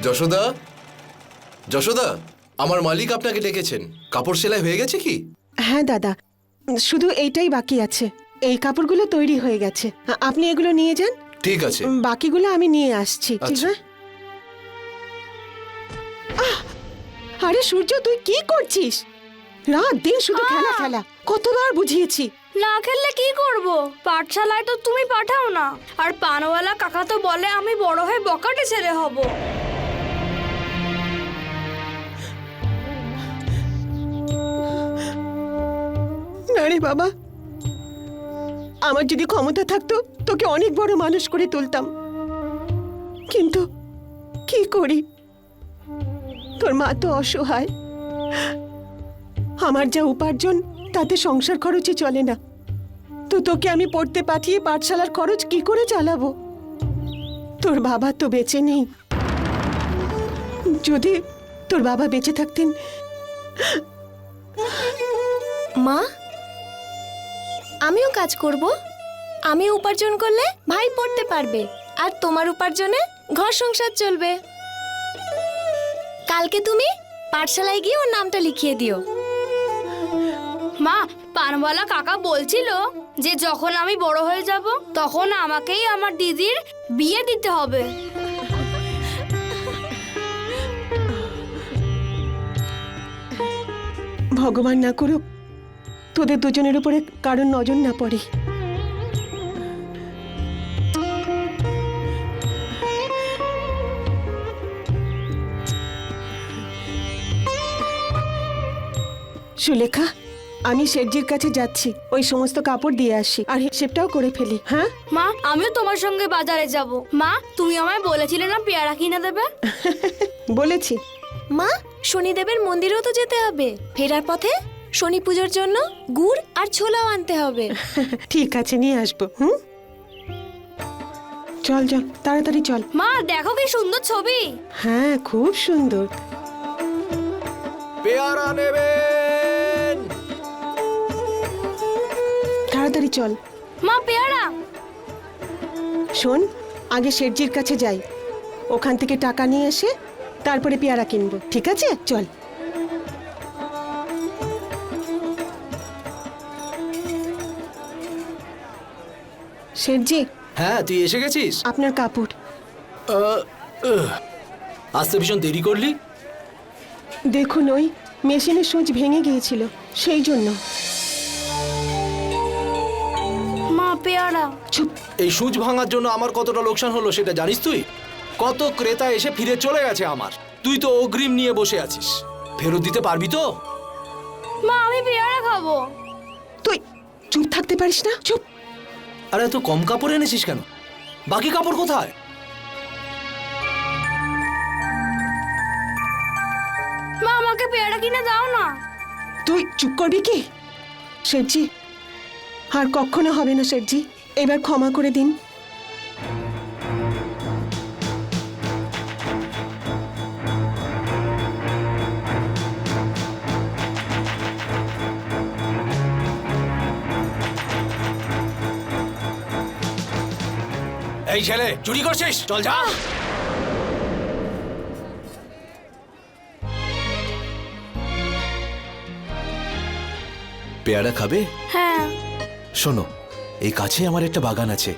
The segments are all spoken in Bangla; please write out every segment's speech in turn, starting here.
যশোদা, যশোদা, আমার মালিক আপনাকে ডেকেছেন। কাপড় সেলাই হয়ে গেছে কি? হ্যাঁ দাদা, শুধু এইটাই বাকি আছে। এই কাপড়গুলো তৈরি হয়ে গেছে, আপনি এগুলো নিয়ে যান। ঠিক আছে। বাকিগুলো আমি নিয়ে আসছি। ঠিক আচ্ছা। আছে। আরে সূর্য, তুই কি করছিস? রাত দিন শুধু খেলা খেলা। কতবার বুঝিয়েছি। না খেললে কি করব? পাঠশালায় তো তুমি পাঠাও না, আর পানওয়ালা কাকা তো বলে আমি বড় হয়ে বকাটে ছেলে হব। না রে বাবা, আমার যদি ক্ষমতা থাকতো তোকে অনেক বড় মানুষ করে তুলতাম, কিন্তু কি করি, তোর মা তো অসহায়। আমার যা উপার্জন তাতে সংসার খরচই চলে না, তো তোকে আমি পড়তে পাঠিয়ে পাঠশালার খরচ কি করে চালাবো? তোর বাবা তো বেঁচে নেই। যদি তোর বাবা বেঁচে থাকতেন। মা, আমিও কাজ করব। আমি উপার্জন করলে ভাই পড়তে পারবে, আর তোমার উপার্জনে ঘর সংসার চলবে। কালকে তুমি পাঠশালায় গিয়ে ওর নামটা লিখিয়ে দিও। মা, পানওয়ালা কাকা বলছিল যে যখন আমি বড় হয়ে যাব তখন আমাকেই আমার দিদির বিয়ে দিতে হবে। ভগবান না করুক তোদের দুজনের উপরে কারোর নজর না পড়ে। সুলেখা, আমি শেঠজির কাছে যাচ্ছি, ওই সমস্ত কাপড় দিয়ে আসি আর হিসেবটাও করে ফেলি। হ্যাঁ মা, আমিও তোমার সঙ্গে বাজারে যাব। মা, তুমি আমায় বলেছিলে না পেয়ারা কিনে দেবে? বলেছি। মা, শনিদেবের মন্দিরেও তো যেতে হবে। ফেরার পথে শনি পুজোর জন্য গুড় আর ছোলাও আনতে হবে। ঠিক আছে, নিয়ে আসবো। চল চল, তাড়াতাড়ি চল। মা, দেখো কি সুন্দর ছবি। হ্যাঁ, খুব সুন্দর। পেয়ারা নেবেন? তাড়াতাড়ি চল। মা, পেয়ারা। শোন, আগে শেঠজির কাছে যাই, ওখান থেকে টাকা নিয়ে এসে তারপরে পেয়ারা কিনবো। ঠিক আছে, চল। শেঠজি, হ্যাঁ, তুই এসে গেছিস? আপনার কাপড়। আসতে ভীষণ দেরি করলি। দেখুন, ওই মেশিনের সুইচ ভেঙে গিয়েছিল, সেই জন্য। মা, পেয়ারা। চুপ। এই সুচ ভাঙার জন্য আমার কতটা লোকসান হলো সেটা জানিস তুই? কত ক্রেতা এসে ফিরে চলে গেছে আমার। তুই তো অগ্রিম নিয়ে বসে আছিস, ফেরত দিতে পারবি তো? মা, আমি পেয়ারা খাবো। তুই চুপ থাকতে পারিস না? চুপ। আরে এত কম কাপড় এনেছিস কেন? বাকি কাপড় কোথায়? মা, আমাকে পেয়ারা কিনে দাও না। তুই চুপ করবি কি? শেঠজি, আর কখনো হবে না শেঠজি, এবার ক্ষমা করে দিন। এই ছেলে, চুরি করছিস? চল যা। পেয়ারা খাবে? হ্যাঁ। শোনো, এই কাছে আমার একটা বাগান আছে,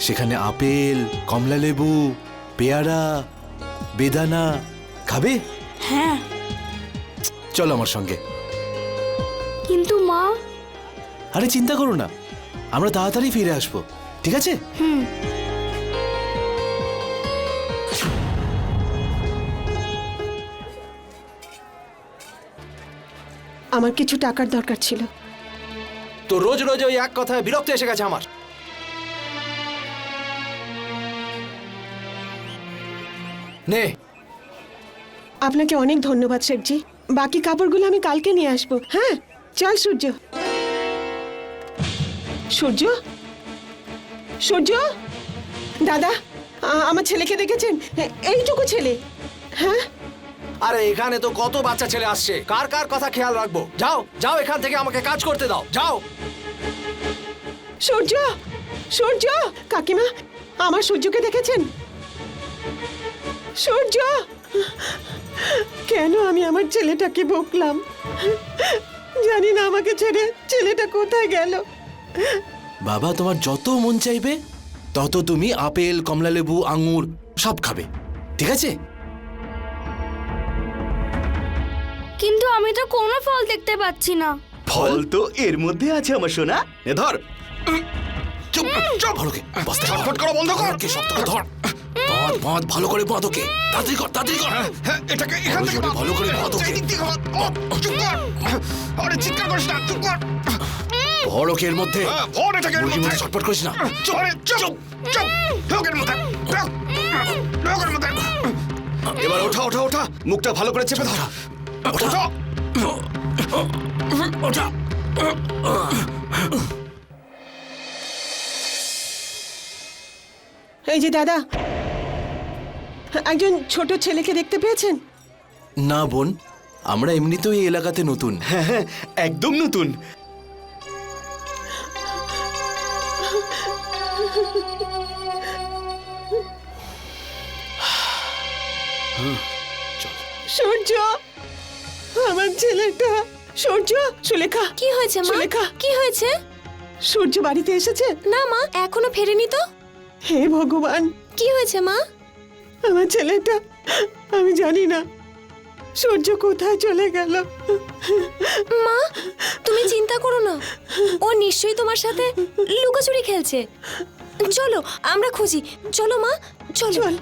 সেখানে আপেল, কমলা লেবু, পেয়ারা, বেদানা। খাবে? হ্যাঁ। চলো আমার সঙ্গে। কিন্তু মা। আরে চিন্তা করো না, আমরা তাড়াতাড়ি ফিরে আসবো। ঠিক আছে? আমার কিছু টাকার দরকার ছিল। তো রোজ রোজ ওই এক কথায় বিরক্ত এসে গেছে আমার। নে। আপনাকে অনেক ধন্যবাদ শেঠজি, বাকি কাপড়গুলো আমি কালকে নিয়ে আসবো। হ্যাঁ, চল সূর্য। সূর্য, সূর্য দাদা, আমার ছেলেকে দেখেছেন? এইটুকু ছেলে। হ্যাঁ, আরে এখানে তো কত বাচ্চা ছেলে আসছে, কার কার কথা খেয়াল রাখবো? যাও যাও, এখান থেকে আমাকে কাজ করতে দাও, যাও। সূর্য, সূর্য, কাকিমা, আমার সূর্যকে দেখেছেন? সূর্য, কেন আমি আমার ছেলেটাকে বকলাম? জানি না আমাকে ছেড়ে ছেলেটা কোথায় গেল। বাবা, তোমার যত মন চাইবে তত তুমি আপেল, কমলালেবু, আঙুর সব খাবে, ঠিক আছে? কিন্তু আমি তো কোনো ফল দেখতে পাচ্ছি না। ফল তো এর মধ্যে আছে আমার সোনা। এ ধর। চুপ চুপ, ভালোকে বস্তা ছটফট করা বন্ধ কর। কে শক্ত করে ধর, বাঁধ বাঁধ, ভালো করে বাঁধ ওকে, তাড়াতাড়ি কর, তাড়াতাড়ি কর। হ্যাঁ, এটাকে এখান থেকে ভালো করে বাঁধ ওকে। চুপ কর। আরে চিৎকার করিস না, চুপ কর। ভর ওকে এর মধ্যে, ভর এটাকে এর মুরগির মধ্যে। মধ্যে ছটফট করিস না। চুপ, আরে চুপ, চুপ। ঢোকের মধ্যে। ঢোকের মধ্যে। এবার ওঠা ওঠা ওঠা, মুখটা ভালো করে চেপে ধর। ওঠা। ওঠা। এই যে দাদা, একজন ছোট ছেলেকে দেখতে পেয়েছেন? না বোন, আমরা এমনিতেও এই এলাকাতে নতুন। হ্যাঁ, একদম নতুন। সূর্য, আমার ছেলেটা। সূর্য, সুলেখা। কি হয়েছে মা? সুলেখা। কি হয়েছে? সূর্য বাড়িতে এসেছে? না মা, এখনো ফেরেনি তো। হে ভগবান, কি হয়েছে মা? আমার ছেলেটা, আমি জানি না সূর্য কোথায় চলে গেল। মা, তুমি চিন্তা করো না, ও নিশ্চয়ই তোমার সাথে লুকোচুরি খেলছে। চলো আমরা খুঁজি, চলো মা, চলো। চল।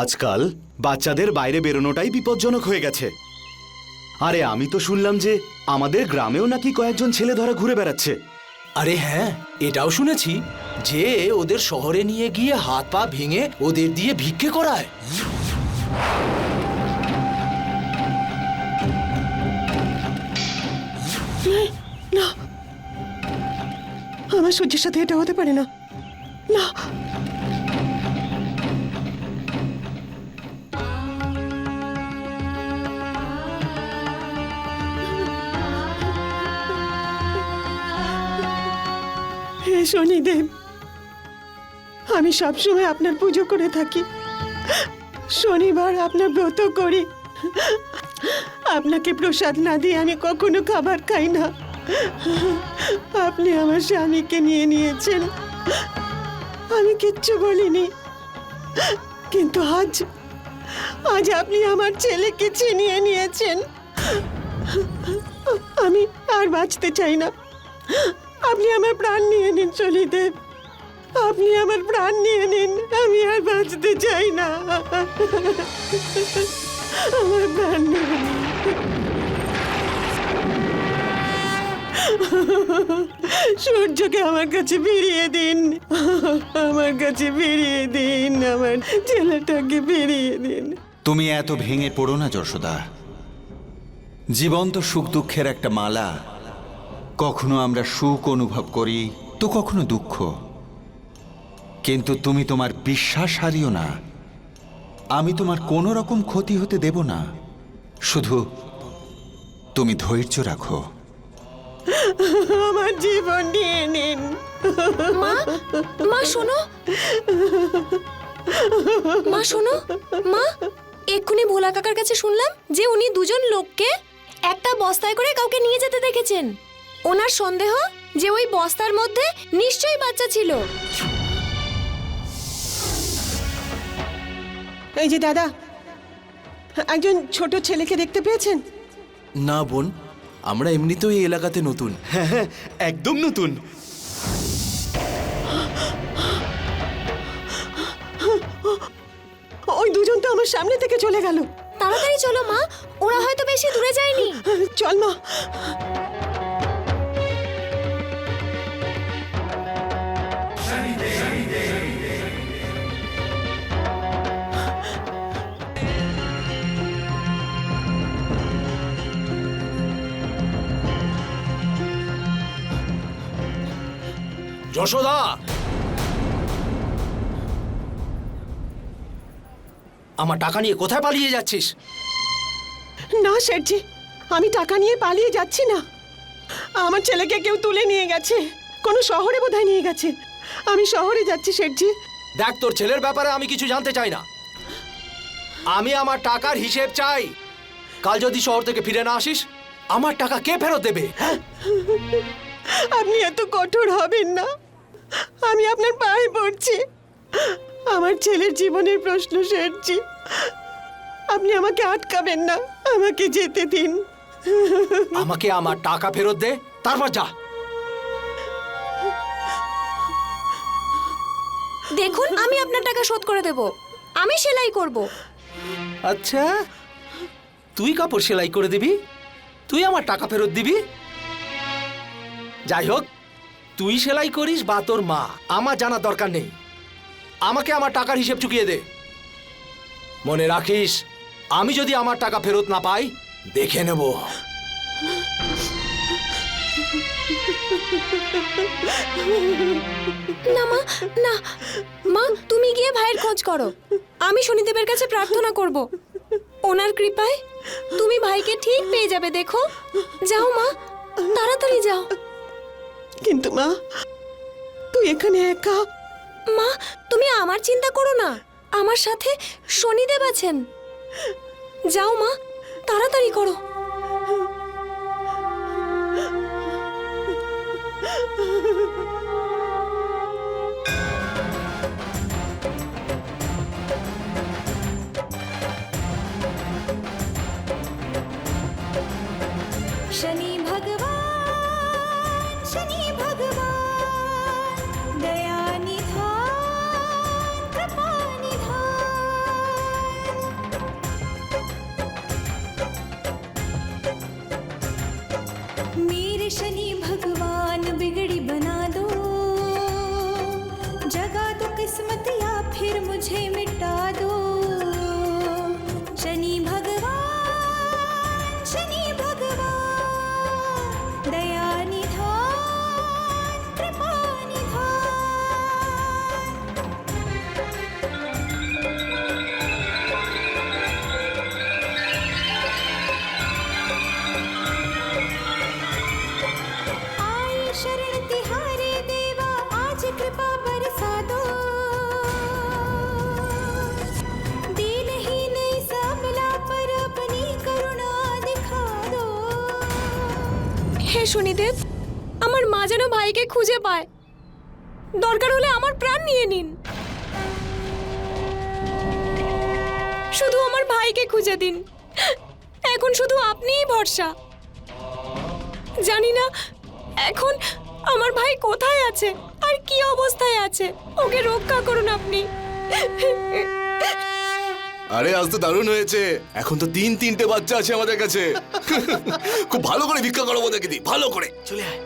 আজকাল বাচ্চাদের বাইরে বেরোনোটাই বিপজ্জনক হয়ে গেছে। আরে আমি তো শুনলাম যে আমাদের গ্রামেও নাকি কয়েকজন ছেলে ধরা ঘুরে বেড়াচ্ছে। আরে হ্যাঁ, এটাও শুনেছি যে ওদের শহরে নিয়ে গিয়ে হাত পা ভেঙে ওদের দিয়ে ভিক্ষে করায়। না, আমার সূর্যের সাথে এটা হতে পারে না। না, হে শনিদেব, আমি সবসময় আপনার পুজো করে থাকি, শনিবার আপনার ব্রত করি। আপনাকে প্রসাদ না দিয়ে আমি কখনো খাবার খাই না। আপনি আমার স্বামীকে নিয়ে নিয়েছেন, আমি কিচ্ছু বলিনি, কিন্তু আজ আজ আপনি আমার ছেলেকে ছিনিয়ে নিয়েছেন। আমি আর বাঁচতে চাই না। আপনি আমার প্রাণ নিয়ে নিন শনিদেব, আপনি আমার প্রাণ নিয়ে নিন, আমি আর বাঁচতে চাই না। আমার প্রাণ নিয়ে নিন। সূর্যকে আমার কাছে ফিরিয়ে দিন, আমার কাছে ফিরিয়ে দিন, আমার ছেলেটাকে ফিরিয়ে দিন। তুমি এত ভেঙে পড়ো না যশোদা। জীবন্ত সুখ দুঃখের একটা মালা। কখনো আমরা সুখ অনুভব করি তো কখনো দুঃখ, কিন্তু তুমি তোমার বিশ্বাস হারিও না। আমি তোমার কোনো রকম ক্ষতি হতে দেব না, শুধু তুমি ধৈর্য রাখো। আমার জীবন নিয়ে নিন। মা, মা শোনো, মা শোনো, মা এক্ষুনি ভোলা কাকার কাছে শুনলাম যে উনি দুজন লোককে একটা বস্তায় করে কাউকে নিয়ে যেতে দেখেছেন। ওনার সন্দেহ যে ওই বস্তার মধ্যে নিশ্চয়ই বাচ্চা ছিল। এই যে দাদা, একজন ছোট ছেলেকে দেখতে পেয়েছেন? না বোন, আমরা এমনিতেও এই এলাকাতে নতুন। হ্যাঁ, একদম নতুন। ওই দুজন তো আমার সামনে থেকে চলে গেল। তাড়াতাড়ি চলো মা, ওরা হয়তো বেশি দূরে যায়নি। চল মা। যশোদা, আমার টাকা নিয়ে কোথায় পালিয়ে যাচ্ছিস? না শেঠজি, আমি টাকা নিয়ে পালিয়ে যাচ্ছি না। আমার ছেলেকে কেউ তুলে নিয়ে গেছে, কোনো শহরে বোধহয় নিয়ে গেছে। আমি শহরে যাচ্ছি শেঠজি। দেখ, তোর ছেলের ব্যাপারে আমি কিছু জানতে চাই না। আমি আমার টাকার হিসেব চাই। কাল যদি শহর থেকে ফিরে না আসিস, আমার টাকা কে ফেরত দেবে? আপনি এত কঠোর হবেন না, আমি আপনার পায়ে পড়ছি। আমার ছেলের জীবনের প্রশ্ন শেঠজি, আপনি আমাকে আটকাবেন না, আমাকে যেতে দিন। আমাকে আমার টাকা ফেরত দে, তারপর যা। দেখুন, আমি আপনার টাকা শোধ করে দেব। আমি সেলাই করব। আচ্ছা, তুই কাপড় সেলাই করে দিবি, তুই আমার টাকা ফেরত দিবি? যাই হোক, তুই সেলাই করিস বা তোর মা, আমার জানার দরকার নেই। আমাকে আমার টাকার হিসেব চুকিয়ে দে। মনে রাখিস, আমি যদি আমার টাকা ফেরত না পাই, দেখে নেব। না মা, না মা, তুমি গিয়ে ভাইয়ের খোঁজ করো। আমি শনিদেবের কাছে প্রার্থনা করব। ওনার কৃপায় তুমি ভাইকে ঠিক পেয়ে যাবে। দেখো, যাও মা, তাড়াতাড়ি যাও। কিন্তু মা, তুই এখানে একা। মা, তুমি আমার চিন্তা করো না, আমার সাথে শনিদেব আছেন। যাও মা, তাড়াতাড়ি করো। शनि भगवान, शनि भगवान, दया निधान, कृपा निधान। मेरे शनि भगवान बिगड़ी बना दो, जगा दो किस्मत या फिर मुझे मिटा दो। शनि भगवान, शनि भगवान, दया निधान, कृपा निधान। आए शरण तिहारे देवा, आज कृपा बरसा दो। दिलहीन इस अबला पर अपनी करुणा दिखा दो। হে শনিদেব, আমার মা যেন ভাইকে খুঁজে পায়। দরকার হলে আমার প্রাণ নিয়ে নিন, শুধু আমার ভাইকে খুঁজে দিন। এখন শুধু আপনিই ভরসা। জানি না এখন আমার ভাই কোথায় আছে আর কি অবস্থায় আছে। ওকে রক্ষা করুন আপনি। আরে আজ তো দারুণ হয়েছে। এখন তো 3-3টে বাচ্চা আছে আমাদের কাছে। খুব ভালো করে ভিক্ষা করো ওদেরকে দি, ভালো করে। চলে আয়।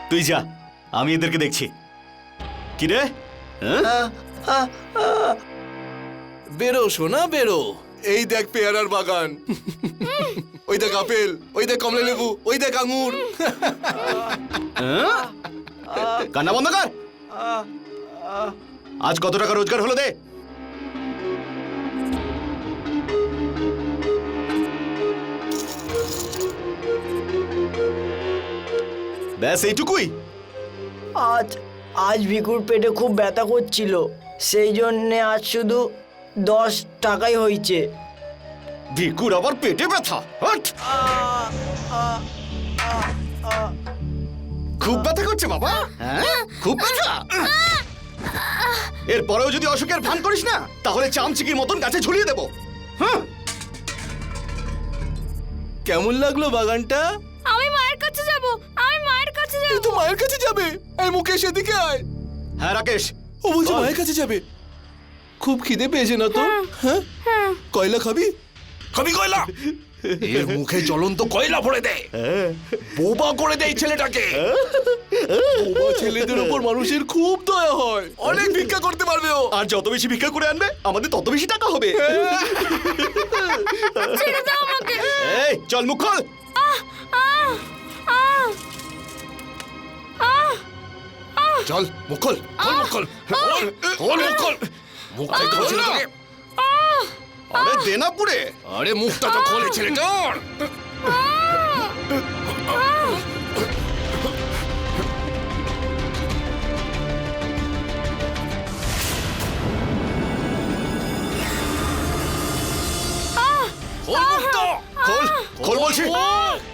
তুই যা, আমি এদেরকে দেখছি। কি রে? বেরো সোনা বেরো। এই দেখ পেয়ারার বাগান, ওই দেখ আপেল, ওই দেখ কমলা লেবু, ওই দেখ আঙুর। কান্না বন্ধ কর। আজ কত টাকা রোজগার হলো দে। ব্যাস এইটুকুই? আজ ভিকুর পেটে খুব ব্যথা করছিল, সেই জন্যে আজ শুধু 10 টাকাই হয়েছে। ভিকুর আবার পেটে ব্যথা? হট! খুব ব্যথা করছে বাবা? হ্যাঁ, খুব ব্যথা। এরপরেও যদি অসুখের ভান করিস না, তাহলে চামচিকির মতন গাছে ঝুলিয়ে দেবো। হ্যাঁ, কেমন লাগলো বাগানটা? আমি মায়ের কাছে যাব, আমি মায়ের কাছে যাব। তুই তো মায়ের কাছে যাবে? এই মুকেশ এদিকে আয়। হ্যাঁ রাকেশ, ও বলছে বল। মায়ের কাছে যাবে। খুব খিদে পেয়েছে না তো? হ্যাঁ, কয়লা খাবি? কবি কয়লা এর মুখে জ্বলন্ত কয়লা ভরে দে, বোবা করে দেয় ছেলেটাকে। বোবা ছেলেদের উপর মানুষের খুব দয়া হয়, অনেক ভিক্ষা করতে পারবে ও, আর যত বেশি ভিক্ষা করে আনবে আমাদের তত বেশি টাকা হবে। ছেড়ে দাও আমাকে। এই চল মুখ খোল। চল মুখ খোল, খোল মুখ খোল, খোল মুখ খোল, মুখটা খোল ছেলেটাকে। আরে দে না পুড়ে। আরে মুখটা তো খোলে ছেলেটার। খোল মুখটা, খোল খোল বলছি,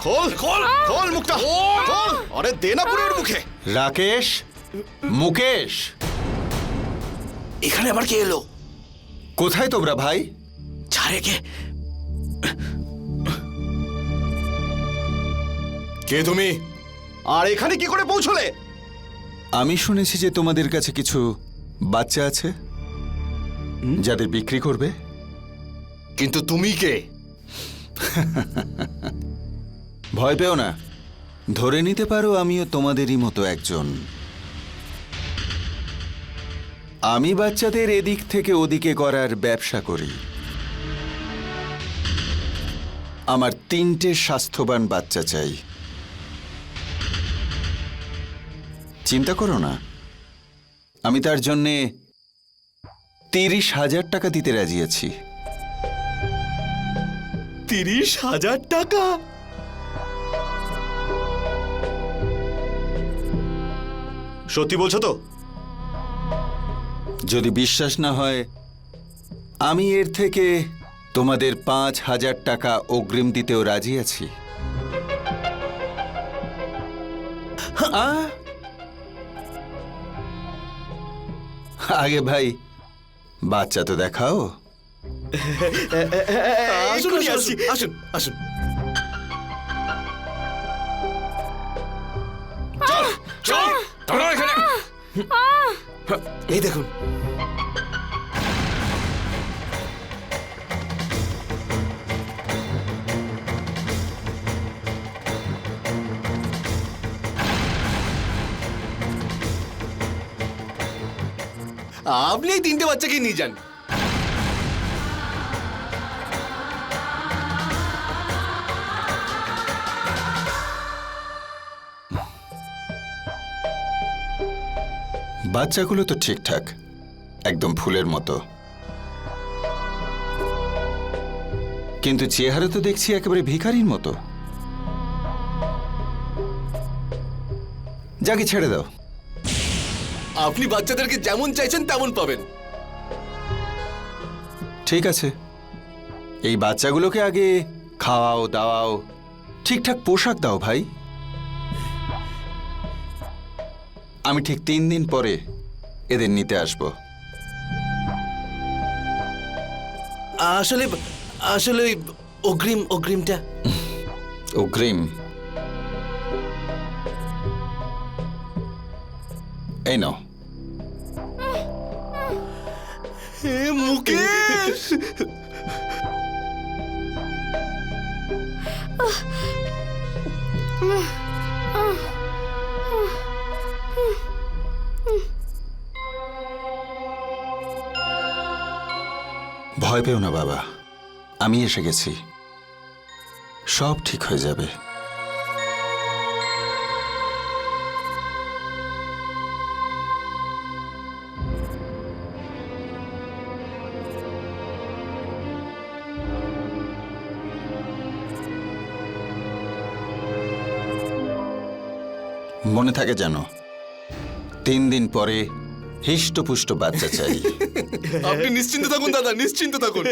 খোল খোল খোল মুখটা খোল। আরে দে না পুড়ে ওর মুখে। রাকেশ, মুকেশ, এখানে আবার কে এলো? কোথায় তোমরা ভাই? ছাড়ে কে? কে তুমি? আর এখানে কি করে পৌঁছলে? আমি শুনেছি যে তোমাদের কাছে কিছু বাচ্চা আছে যাদের বিক্রি করবে। কিন্তু তুমি কে? ভয় পেও না, ধরে নিতে পারো আমিও তোমাদেরই মতো একজন। আমি বাচ্চাদের এদিক থেকে ওদিকে করার ব্যবসা করি। আমার 3টে স্বাস্থ্যবান বাচ্চা চাই। চিন্তা করো না, আমি তার জন্যে 30,000 টাকা দিতে রাজি আছি। 30,000 টাকা? সত্যি বলছো তো? যদি বিশ্বাস না হয়, আমি এর থেকে তোমাদের 5,000 টাকা অগ্রিম দিতেও রাজি আছি। আগে ভাই বাচ্চা তো দেখাও। আসুন আসুন আসুন আসুন। চল দাঁড়া এখানে। এই দেখুন, আপনি এই 3টে বাচ্চাকে নিয়ে যান। বাচ্চাগুলো তো ঠিকঠাক, একদম ফুলের মতো, কিন্তু চেহারা তো দেখছি একেবারে ভিখারির মতো। যাকে ছেড়ে দাও। আপনি বাচ্চাদেরকে যেমন চাইছেন তেমন পাবেন। ঠিক আছে, এই বাচ্চাগুলোকে আগে খাওয়াও দাওয়াও, ঠিকঠাক পোশাক দাও ভাই। আমি ঠিক 3 দিন পরে এদের নিতে আসব। আসলে আসলে ওই অগ্রিমটা। অগ্রিম? এই নাও। মুকেশ, ভয় পেও না বাবা, আমি এসে গেছি, সব ঠিক হয়ে যাবে। মনে থাকে যেন, 3 দিন পরে হিষ্টপুষ্ট বাচ্চা চাই। আপনি নিশ্চিন্ত থাকুন দাদা, নিশ্চিন্ত থাকুন।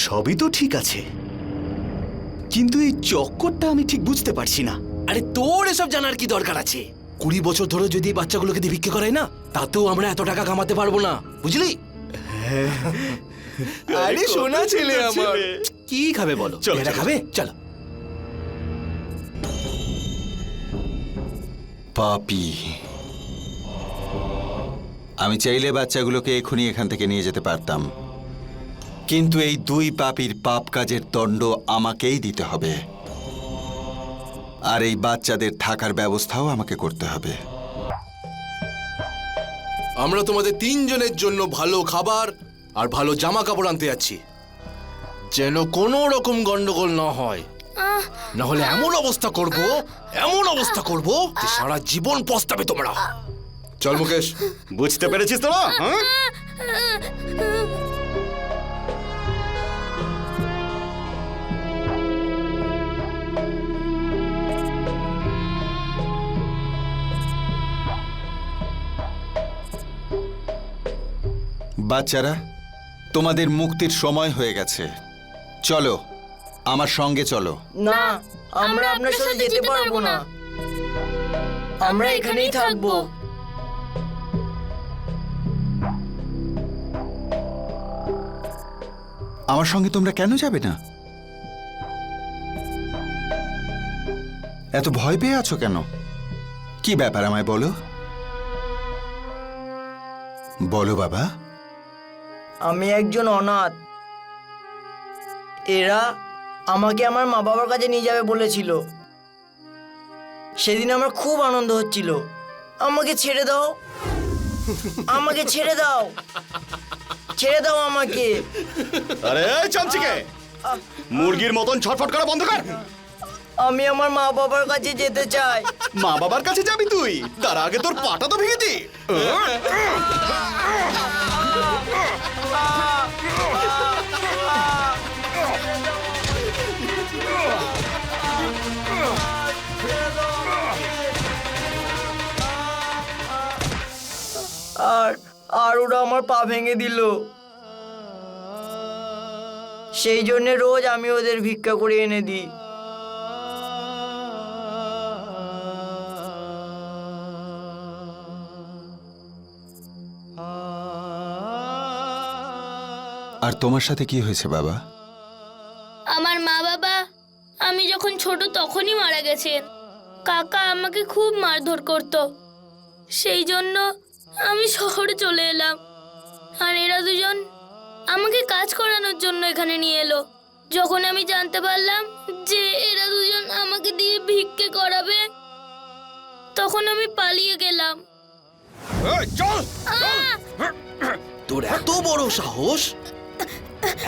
সবই তো ঠিক আছে, কিন্তু এই চক্করটা আমি ঠিক বুঝতে পারছি না। আরে তোর এসব জানার কি দরকার আছে? 20 বছর ধরে যদি এই বাচ্চাগুলোকে দিয়ে ভিক্ষে করাই না, তাতেও আমরা এত টাকা কামাতে পারবো না, বুঝলি? আরে সোনা ছেলে আমার। কি খাবে বলো? চলো, এরা চলো। খাবে? চলো। পাপি, আমি চাইলে বাচ্চাগুলোকে এখনই এখান থেকে নিয়ে যেতে পারতাম, কিন্তু এই দুই পাপীর পাপ কাজের দণ্ড আমাকেই দিতে হবে, আর এই বাচ্চাদের থাকার ব্যবস্থাও আমাকে করতে হবে। আমরা তোমাদের তিনজনের জন্য ভালো খাবার আর ভালো জামা কাপড় আনতে যাচ্ছি, যেন কোনো রকম গন্ডগোল না হয়। না হলে এমন অবস্থা করব যে সারা জীবন পস্তাবে তোমরা। চল মুকেশ, বুঝতে পেরেছিস তোরা? হ্যাঁ, বাচ্চারা, তোমাদের মুক্তির সময় হয়ে গেছে। চলো, আমার সঙ্গে চলো। না, আমরা আপনার সাথে যেতে পারবো না। আমরা এখানেই থাকবো। আমার সঙ্গে তোমরা কেন যাবে না? এত ভয় পেয়ে আছো কেন? কি ব্যাপার আমায় বলো। বলো বাবা। আমি একজন অনাথ। এরা আমাকে আমার মা বাবার কাছে নিয়ে যাবে বলেছিল। সেদিন আমার খুব আনন্দ হচ্ছিল। আমাকে ছেড়ে দাও, আমাকে ছেড়ে দাও, ছেড়ে দাও আমাকে। আরে এই চামচিকে, মুরগির মতন ছটফট করা বন্ধ কর। আমি আমার মা বাবার কাছে যেতে চাই। মা বাবার কাছে যাবি তুই? তার আগে তোর পাটা তো ভেঙে দি। আর ওরা আমার পা ভেঙে দিল। সেই জন্য রোজ আমি ওদের ভিক্ষা করে এনে দিই। আর তোমার সাথে কি হয়েছে বাবা? আমার মা বাবা আমি যখন ছোট তখনই মারা গেছেন। কাকা আমাকে খুব মারধর করত, সেই জন্য আমি শহরে চলে এলাম। আর এরা দুজন আমাকে কাজ করানোর জন্য এখানে নিয়ে এলো। যখন আমি জানতে পারলাম যে এরা দুজন আমাকে দিয়ে ভিক্ষে করাবে, তখন আমি পালিয়ে গেলাম। চল। তোর এত বড় সাহস,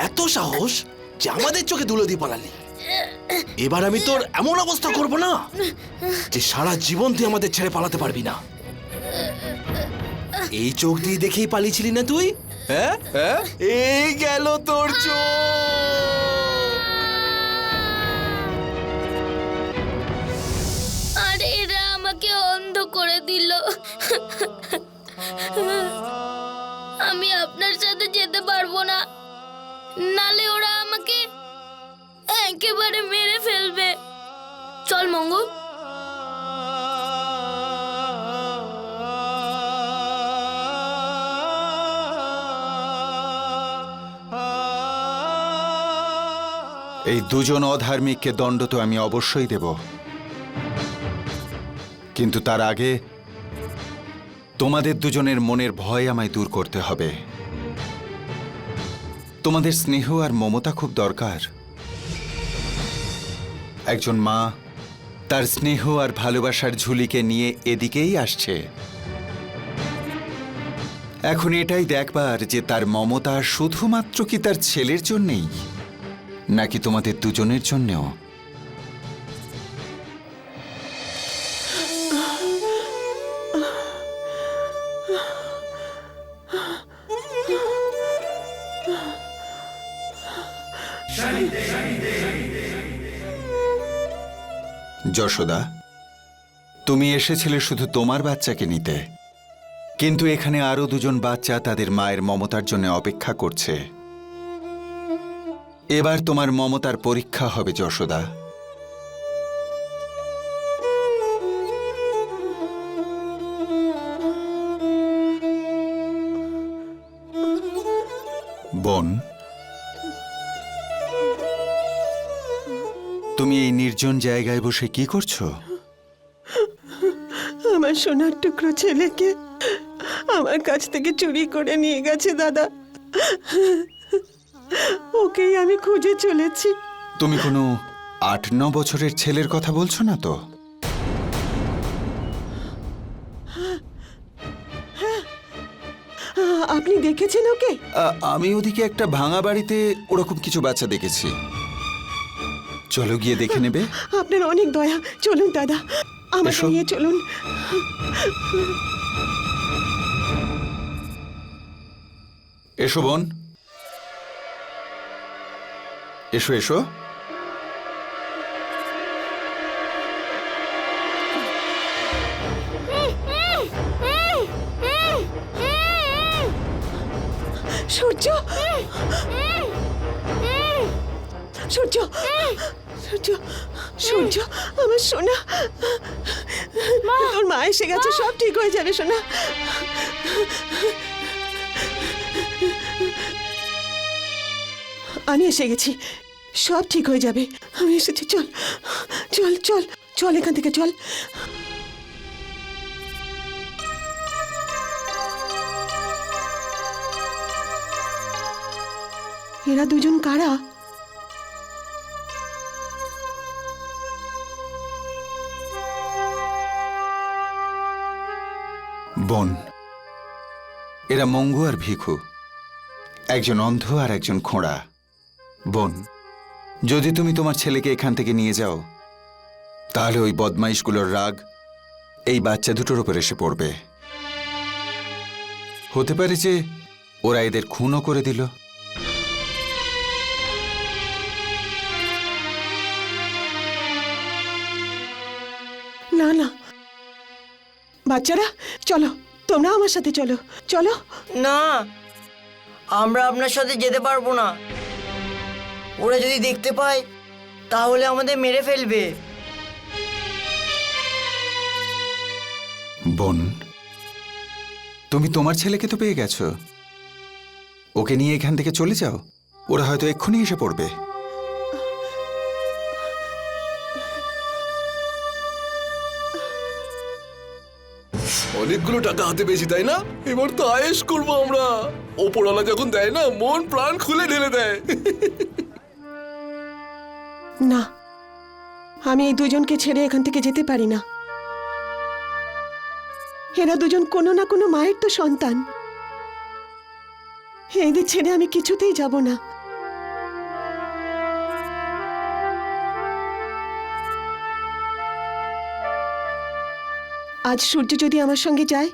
এত সাহস যে আমাদের চোখে ধুলো দিয়ে পালালি। এবার আমি তোর এমন অবস্থা করব না যে সারা জীবন তুই আমাদের ছেড়ে পালাতে পারবি না। এই চোখ দিয়ে দেখেই পালিয়েছিলি না তুই? হ্যাঁ, এই গেল তোর চোখ। আর এরা আমাকে অন্ধ করে দিল। আমি আপনার সাথে যেতে পারবো না, নালে ওরা আমাকে একেবারে মেরে ফেলবে। চল মঙ্গল। এই দুজন অধার্মিককে দণ্ড তো আমি অবশ্যই দেব, কিন্তু তার আগে তোমাদের দুজনের মনের ভয় আমায় দূর করতে হবে। তোমাদের স্নেহ আর মমতা খুব দরকার। একজন মা তার স্নেহ আর ভালোবাসার ঝুলিকে নিয়ে এদিকেই আসছে। এখন এটাই দেখবার যে তার মমতা শুধুমাত্র কি তার ছেলের জন্যেই, নাকি তোমাদের দুজনের জন্যেও। যশোদা, তুমি এসেছিলে শুধু তোমার বাচ্চাকে নিতে, কিন্তু এখানে আরো দুজন বাচ্চা তাদের মায়ের মমতার জন্য অপেক্ষা করছে। এবার তোমার মমতার পরীক্ষা হবে যশোদা। বোন, তুমি এই নির্জন জায়গায় বসে কি করছো? আমার আমার সোনার টুকরো ছেলেকে আমার কাছ থেকে চুরি করে নিয়ে গেছে দাদা। ওকেই আমি খুঁজে চলেছি। তুমি কোনো 8-9 বছরের ছেলের কথা বলছো না তো? আপনি দেখেছেন ওকে? আমি ওদিকে একটা ভাঙা বাড়িতে ওরকম কিছু বাচ্চা দেখেছি। চলো গিয়ে দেখে নেবে। আপনার অনেক দয়া, চলুন দাদা, আমাকে এসো। নিয়ে চলুন। এসো বোন, এসো এসো। সূর্য, সূর্য, সূর্য, সূর্য, আমার সোনা, তোর মা এসে গেছে, সব ঠিক হয়ে যাবে সোনা। আমি এসে গেছি, সব ঠিক হয়ে যাবে। আমি এসেছি, চল চল চল চল, এখান থেকে চল। এরা দুজন কারা? বোন, এরা মঙ্গু আর ভিখু, একজন অন্ধ আর একজন খোঁড়া। বোন, যদি তুমি তোমার ছেলেকে এখান থেকে নিয়ে যাও, তাহলে ওই বদমাইশগুলোর রাগ এই বাচ্চা দুটোর উপর এসে পড়বে। হতে পারে যে ওরা এদের খুনও করে দিল। না না, বাচ্চারা চলো, তোমরা আমার সাথে চলো, চলো। না, আমরা আপনার সাথে যেতে পারবো না। ওরা যদি দেখতে পায় তাহলে আমাদের মেরে ফেলবে। বোন, তুমি তোমার ছেলেকে তো পেয়ে গেছো, ওকে নিয়ে এখান থেকে চলে যাও, ওরা হয়তো এক্ষুনি এসে পড়বে। অনেকগুলো টাকা হাতে পেয়েছি, তাই না? এবার তো আয়েশ করবো আমরা। ওপরওয়ালা যখন দেয় না, মন প্রাণ খুলে ঢেলে দেয়। না, আমি এই দুজনকে ছেড়ে এখান থেকে যেতে পারি না। এরা দুজন কোনো না কোনো মায়ের তো সন্তান। এদের ছেড়ে আমি কিছুতেই যাব না। আজ সূর্য যদি আমার সঙ্গে যায়,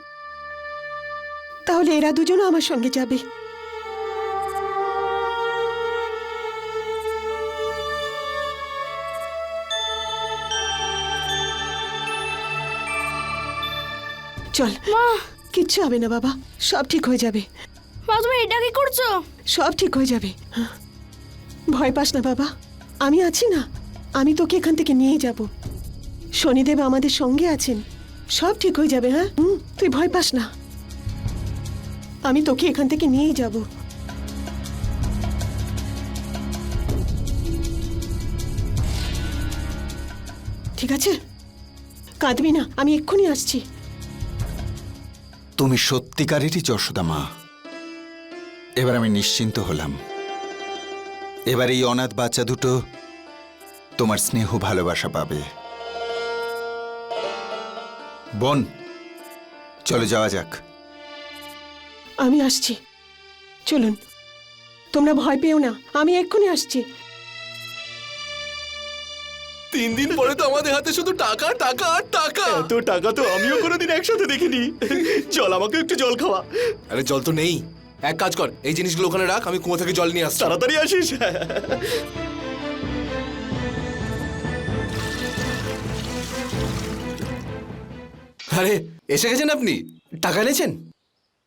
তাহলে এরা দুজনও আমার সঙ্গে যাবে। চল, কিচ্ছু হবে না বাবা, সব ঠিক হয়ে যাবে। মা, তুমি এটা কি করছো? সব ঠিক হয়ে যাবে। ভয় পাস না বাবা, আমি আছি না, আমি তোকে এখান থেকে নিয়ে যাব। শনিদেব আমাদের সঙ্গে আছেন, সব ঠিক হয়ে যাবে। হ্যাঁ, তুই ভয় পাস না, আমি তোকে এখান থেকে নিয়েই যাব। ঠিক আছে, কাঁদবি না, আমি এক্ষুনি আসছি। তুমি সত্যিকারেরই যশোদা মা। এবার আমি নিশ্চিন্ত হলাম। এবার এই অনাথ বাচ্চা দুটো তোমার স্নেহ ভালোবাসা পাবে। বোন, চলো যাওয়া যাক। আমি আসছি, চলুন। তোমরা ভয় পেও না, আমি এক্ষুনি আসছি। 3 দিন পরে তো আমাদের হাতে শুধু টাকা টাকা আর টাকা। এত টাকা তো আমিও কোনোদিন একসাথে দেখিনি। চল, আমাকে একটু জল খাওয়া। আরে জল তো নেই, এক কাজ কর, এই জিনিসগুলো ওখানে রাখ, আমি কুয়ো থেকে জল নিয়ে আসছি। তাড়াতাড়ি আসিস। আরে এসে গেছেন আপনি, টাকা এনেছেন?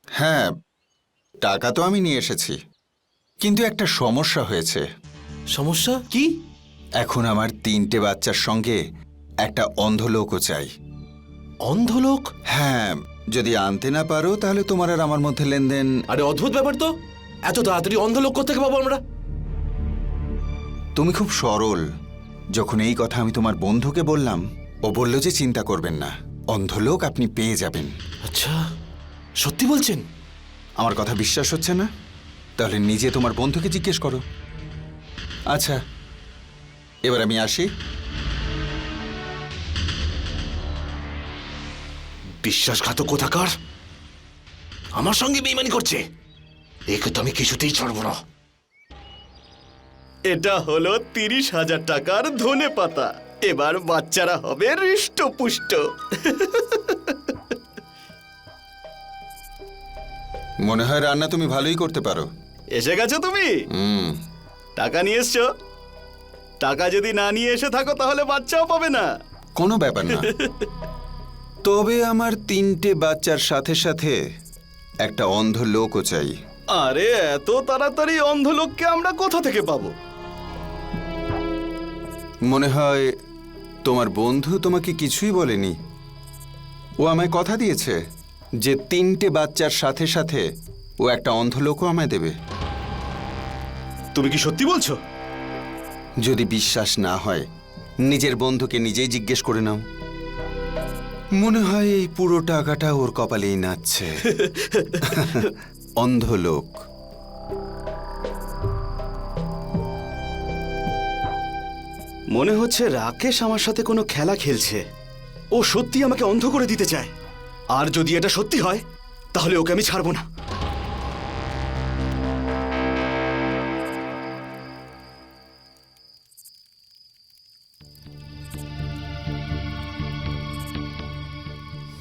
হ্যাঁ, টাকা তো আমি নিয়ে এসেছি, কিন্তু একটা সমস্যা হয়েছে। সমস্যা কি? এখন আমার 3টে বাচ্চার সঙ্গে একটা অন্ধ লোকও চাই। অন্ধ লোক? হ্যাঁ, যদি আনতে না পারো তাহলে তোমার আর আমার মধ্যে লেনদেন। আরে অদ্ভুত ব্যাপার তো, এত তাড়াতাড়ি অন্ধ লোক কোত্থেকে পাবো আমরা? তুমি খুব সরল। যখন এই কথা আমি তোমার বন্ধুকে বললাম, ও বলল যে চিন্তা করবেন না, অন্ধলোক আপনি পেয়ে যাবেন। আচ্ছা, সত্যি বলছেন? আমার কথা বিশ্বাস হচ্ছে না? তাহলে নিজে তোমার বন্ধুকে জিজ্ঞেস করো। আচ্ছা, এবার আমি আসি। বিশ্বাসঘাতক কোথাকার আমার সঙ্গে বেইমানি করছে, একে তো আমি কিছুতেই ছাড়বো না। এটা হলো 30,000 টাকার ধনে পাতা। এবার বাচ্চারা হবে হৃষ্টপুষ্ট। মনে হয় রান্না তুমি ভালোই করতে পারো। এসে গেছো তুমি? টাকা নিয়ে এসছো? টাকা যদি না নিয়ে এসে থাকো তাহলে বাচ্চাও পাবে না। কোনো ব্যাপার না। তবে আমার 3টে বাচ্চার সাথে সাথে একটা অন্ধ লোকও চাই। আরে এত তাড়াতাড়ি অন্ধ লোককে আমরা কোথা থেকে পাবো? মনে হয় তোমার বন্ধু তোমাকে কিছুই বলেনি। ও আমায় কথা দিয়েছে যে 3টে বাচ্চার সাথে সাথে ও একটা অন্ধ লোকও আমায় দেবে। তুমি কি সত্যি বলছো? যদি বিশ্বাস না হয় নিজের বন্ধুকে নিজেই জিজ্ঞেস করে নাও। মনে হয় এই পুরো টাকাটা ওর কপালেই নাচছে। অন্ধ লোক। মনে হচ্ছে রাকেশ আমার সাথে কোনো খেলা খেলছে। ও সত্যি আমাকে অন্ধ করে দিতে চায়। আর যদি এটা সত্যি হয় তাহলে ওকে আমি ছাড়বো না।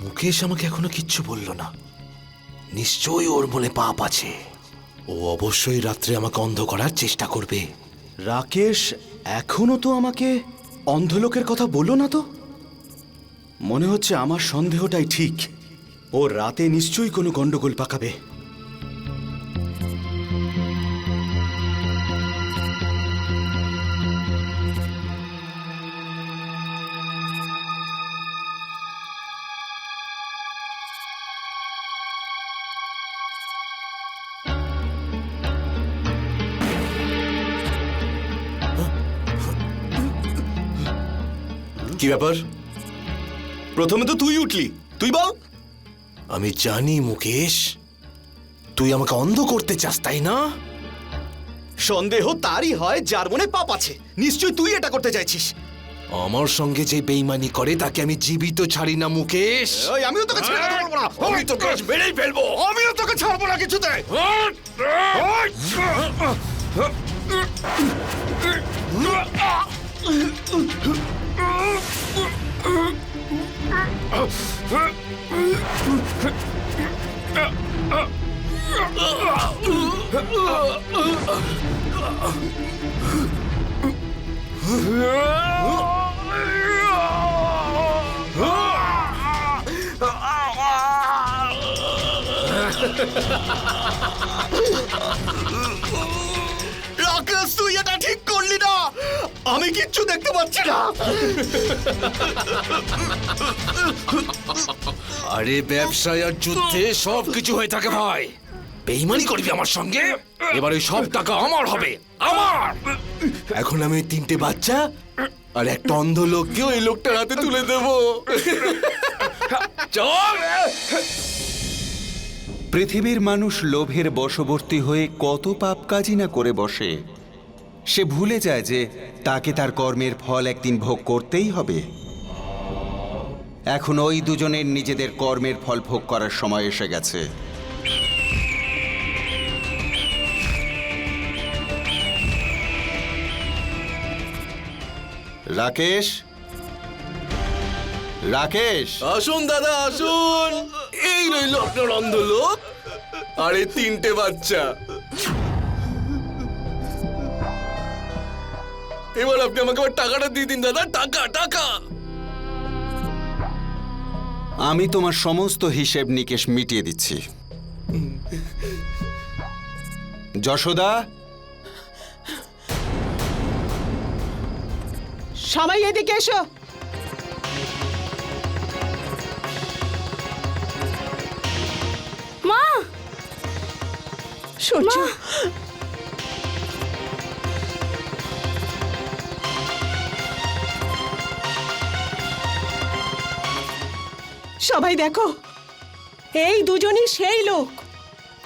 মুকেশ আমাকে এখনো কিচ্ছু বলল না। নিশ্চয়ই ওর মনে পাপ আছে। ও অবশ্যই রাত্রে আমাকে অন্ধ করার চেষ্টা করবে। রাকেশ এখনো তো আমাকে অন্ধলোকের কথা বললো না তো। মনে হচ্ছে আমার সন্দেহটাই ঠিক। ও রাতে নিশ্চয়ই কোনো গন্ডগোল পাকাবে। কি ব্যাপার? প্রথমে তো তুই উঠলি, তুই বল। আমি জানি মুকেশ, তুই আমাকে অন্ধ করতে চাস, তাই না? সন্দেহ তারই হয় যার মনে পাপ আছে। নিশ্চয়ই তুই এটা করতে চাইছিস। আমার সঙ্গে যে বেইমানি করে তাকে আমি জীবিত ছাড়ি না মুকেশ। ওই আমিও তোকে ছেড়ে কথা বলবো না। আমি তো গাছ মেরেই ফেলবো। আমিও তোকে ছাড়বো না কিছুতে। রাকেশ, তুই এটা ঠিক করলি না। আমি কিচ্ছু দেখতে পাচ্ছি না। আরে ব্যবসায় আর যুদ্ধে সবকিছু হয়ে থাকে ভাই। বেইমানি করবি আমার সঙ্গে, এবার ওই সব টাকা আমার হবে, আমার। এখন আমি ওই 3টে বাচ্চা আর একটা অন্ধ লোককেও এই লোকটার হাতে তুলে দেব। চল। পৃথিবীর মানুষ লোভের বশবর্তী হয়ে কত পাপ কাজই না করে বসে। সে ভুলে যায় যে তাকে তার কর্মের ফল একদিন ভোগ করতেই হবে। এখন ওই দুজনের নিজেদের কর্মের ফল ভোগ করার সময় এসে গেছে। রাকেশ, রাকেশ, আসুন দাদা, আসুন। এই রইল আপনার অন্ধ লোক আর এই 3টে বাচ্চা। এবার আপনি আমাকে আবার টাকাটা দিয়ে দিন দাদা। টাকা টাকা। আমি তোমার সমস্ত হিসেব নিকেশ মিটিয়ে দিচ্ছি। যশোদা, সবাই এদিকে এসো। মা, সূর্য, সবাই দেখো, এই দুজনই সেই লোক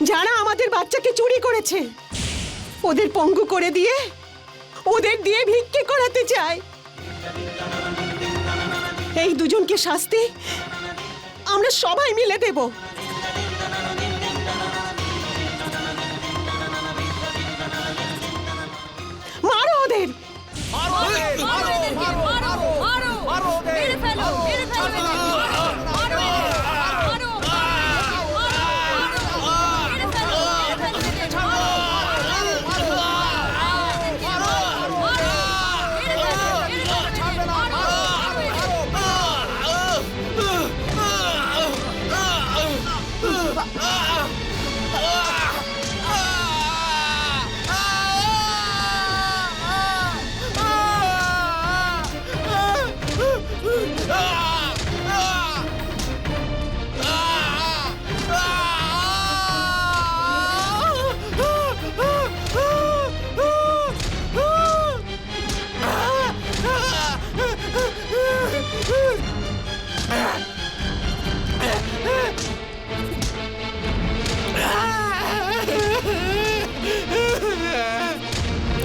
যারা আমাদের বাচ্চাকে চুরি করেছে। ওদের পঙ্গু করে দিয়ে ওদের দিয়ে ভিক্ষে করাতে চায়। এই দুজনকে শাস্তি আমরা সবাই মিলে দেব। মারো ওদের।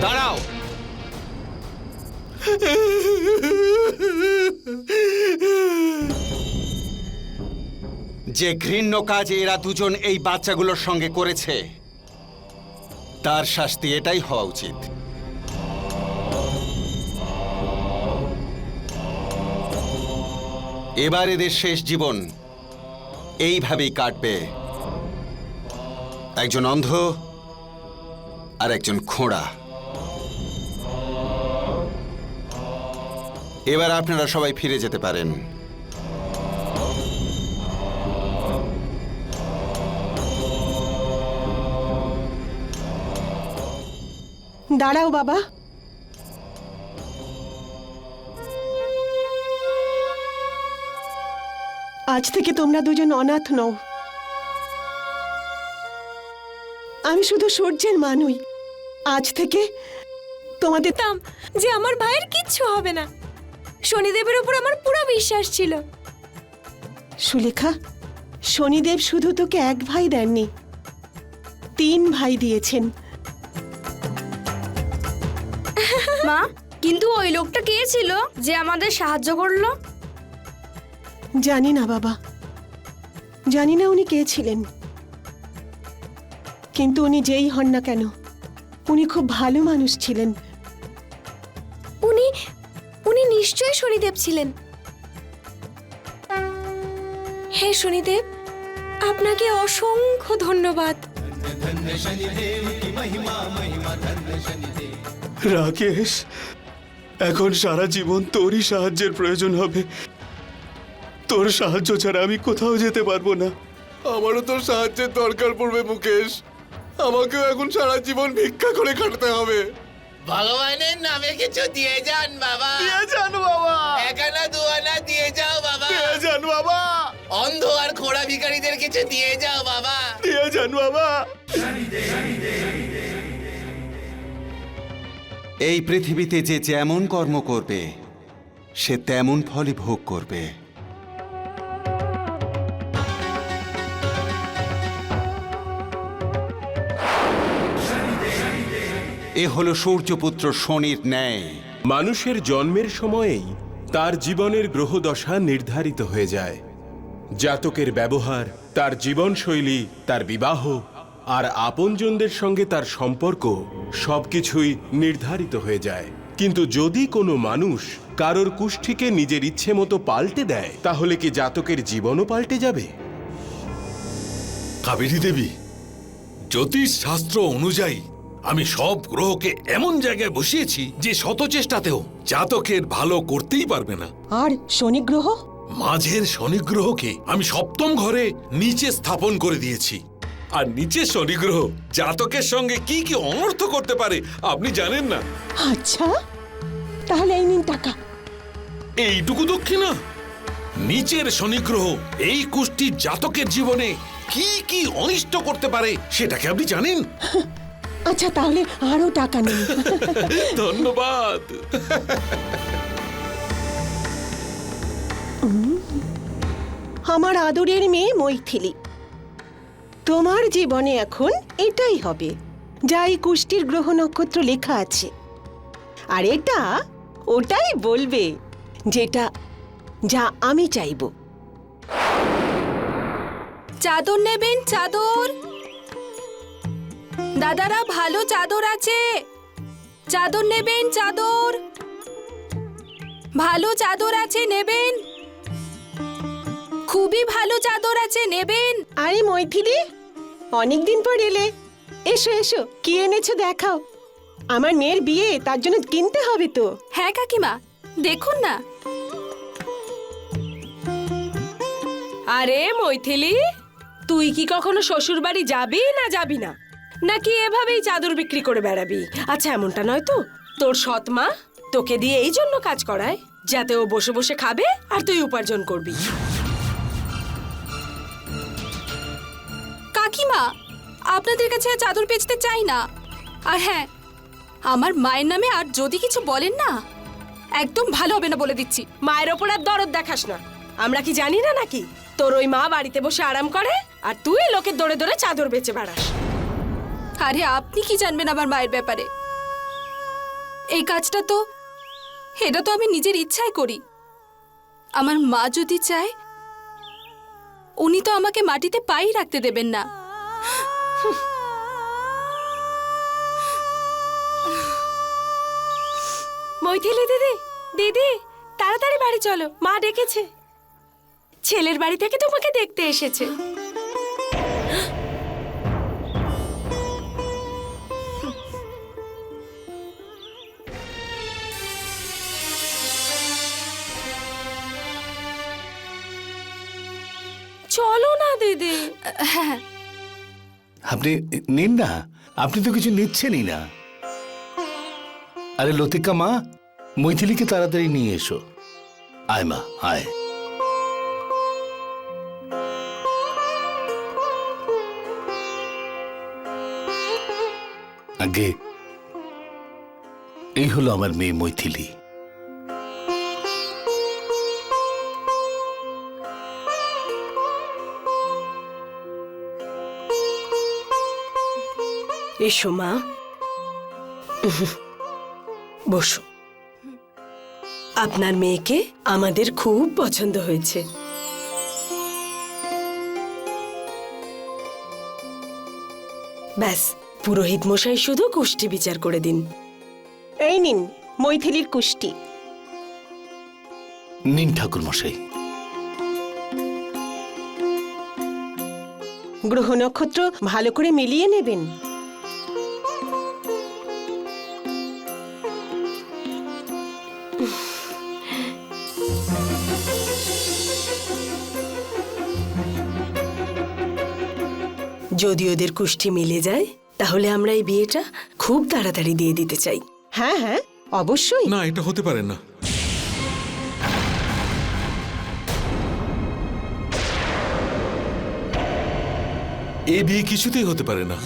দাঁড়াও। যে ঘৃণ্য কাজ এরা দুজন এই বাচ্চাগুলোর সঙ্গে করেছে, তার শাস্তি এটাই হওয়া উচিত। এবার এদের শেষ জীবন এইভাবেই কাটবে, একজন অন্ধ আর একজন খোঁড়া। এবার আপনারা সবাই ফিরে যেতে পারেন। দাঁড়াও বাবা। আজ থেকে তোমরা দুজন অনাথ নও। আমি শুধু সূর্যের মা নই, আজ থেকে তোমাদের জানতাম যে আমার ভাইয়ের কিচ্ছু হবে না। শনিদেবের উপর আমার পুরো বিশ্বাস ছিল। সুলেখা, শনিদেব শুধু তোকে এক ভাই দেননি, 3 ভাই দিয়েছেন। মা, কিন্তু ওই লোকটা কে ছিল যে আমাদের সাহায্য করলো? জানি না বাবা, জানি না উনি কে ছিলেন, কিন্তু উনি যেই হন না কেন উনি খুব ভালো মানুষ ছিলেন। উনি উনি নিশ্চয়ই শনিদেব ছিলেন। হে শনিদেব, আপনাকে অসংখ্য ধন্যবাদ। রাকেশ, এখন সারা জীবন তোরই সাহায্যের প্রয়োজন হবে। তোর সাহায্য ছাড়া আমি কোথাও যেতে পারবো না। আমারও তোর সাহায্যের দরকার পড়বে মুকেশ। আমাকেও এখন সারা জীবন ভিক্ষা করে কাটতে হবে। ভগবানের নামে কিছু দিয়ে যান বাবা। দিয়ে যান বাবা, একানা দুয়ানা দিয়ে যাও বাবা। দিয়ে যান বাবা, অন্ধ আর খোড়া ভিখারিদের কিছু দিয়ে যাও বাবা। দিয়ে যান বাবা। এই পৃথিবীতে যে যেমন কর্ম করবে সে তেমন ফলই ভোগ করবে। এ হলো সূর্যপুত্র শনির ন্যায়। মানুষের জন্মের সময়েই তার জীবনের গ্রহদশা নির্ধারিত হয়ে যায়। জাতকের ব্যবহার, তার জীবনশৈলী, তার বিবাহ আর আপনজনদের সঙ্গে তার সম্পর্ক সবকিছুই নির্ধারিত হয়ে যায়। কিন্তু যদি কোনো মানুষ কারোর কুষ্ঠিকে নিজের ইচ্ছে মতো পাল্টে দেয়, তাহলে কি জাতকের জীবনও পাল্টে যাবে? কাবেরী দেবী, জ্যোতিষ শাস্ত্র অনুযায়ী আমি সব গ্রহকে এমন জায়গায় বসিয়েছি যে শত চেষ্টাতেও জাতকের ভালো করতেই পারবে না। আর শনি গ্রহ? মাঝের শনি গ্রহকে আমি 7ম ঘরে নিচে স্থাপন করে দিয়েছি। আর নিচে শনি গ্রহ জাতকের সঙ্গে কি কি অনর্থ করতে পারে আপনি জানেন না। আচ্ছা, তাহলে এই নিন টাকা। এইটুকু দক্ষিণা? নিচের শনি গ্রহ এই কুষ্ঠির জাতকের জীবনে কি কি অনিষ্ট করতে পারে সেটাকে আপনি জানেন? আচ্ছা, তাহলে আরো টাকা নিন। ধন্যবাদ। আমার আদরের মেয়ে মৈথিলি, তোমার জীবনে এখন এটাই হবে যা এই কুষ্টির গ্রহ নক্ষত্র লেখা আছে, আর এটা ওটাই বলবে যা আমি চাইবো। চাদর নেবেন? চাদর দাদারা, ভালো চাদর আছে। চাদর নেবেন? চাদর, ভালো চাদর আছে, নেবেন? খুবই ভালো চাদর আছে, নেবেন? আরে মৈথিলি, অনেকদিন পর এলে, এসো এসো, কি এনেছো দেখাও। আমার মেয়ের বিয়ে, তার জন্য কিনতে হবে তো। হ্যাঁ কাকিমা, দেখুন না। আরে মৈথিলি, তুই কি কখনো শ্বশুর বাড়ি যাবি না নাকি এভাবেই চাদর বিক্রি করে বেড়াবি? আচ্ছা, এমনটা নয় তো? তোর সৎ মা তোকে দিয়ে এই জন্য কাজ করায় যাতে ও বসে বসে খাবে আর তুই উপার্জন করবি। কাকিমা, আপনাদের কাছে আর চাদর বেচতে চাই না। আর হ্যাঁ, আমার মায়ের নামে আর যদি কিছু বলেন না, একদম ভালো হবে না বলে দিচ্ছি। মায়ের ওপর আর দরদ দেখাস না। আমরা কি জানি না নাকি তোর ওই মা বাড়িতে বসে আরাম করে আর তুই লোকের দৌড়ে দৌড়ে চাদর বেচে বেড়াস? আরে আপনি কি জানবেন আমার মায়ের ব্যাপারে? এই কাজটা তো, এটা তো আমি নিজের ইচ্ছায় করি। আমার মা যদি চায়, উনি তো আমাকে মাটিতে পাই রাখতে দেবেন না। মৈথিলি দিদি, দিদি তাড়াতাড়ি বাড়ি চলো, মা ডেকেছে। ছেলের বাড়ি থেকে তোমাকে দেখতে এসেছে। চলো না দিদি। হ্যাঁ, আপনি নিন না, আপনি তো কিছু নিচ্ছেনই না। আরে লতিকা মা, মৈথিলীকে তাড়াতাড়ি নিয়ে এসো। আয় মা, আয়। আগে এই হলো আমার মেয়ে মৈথিলী। এসো মা, বসো। আপনার মেয়েকে আমাদের খুব পছন্দ হয়েছে। ব্যাস, পুরোহিত মশাই শুধু কুষ্টি বিচার করে দিন। এই নিন মৈথিলির কুষ্টি। নিন ঠাকুর মশাই। গ্রহ নক্ষত্র ভালো করে মিলিয়ে নেবেন। যদি ওদের কুষ্টি মিলে যায় তাহলে আমরা এই বিয়েটা খুব তাড়াতাড়ি দিয়ে দিতে চাই। হ্যাঁ হ্যাঁ, অবশ্যই। না, এটা হতে পারে না। এই বিয়ে কিছুতেই হতে পারে না।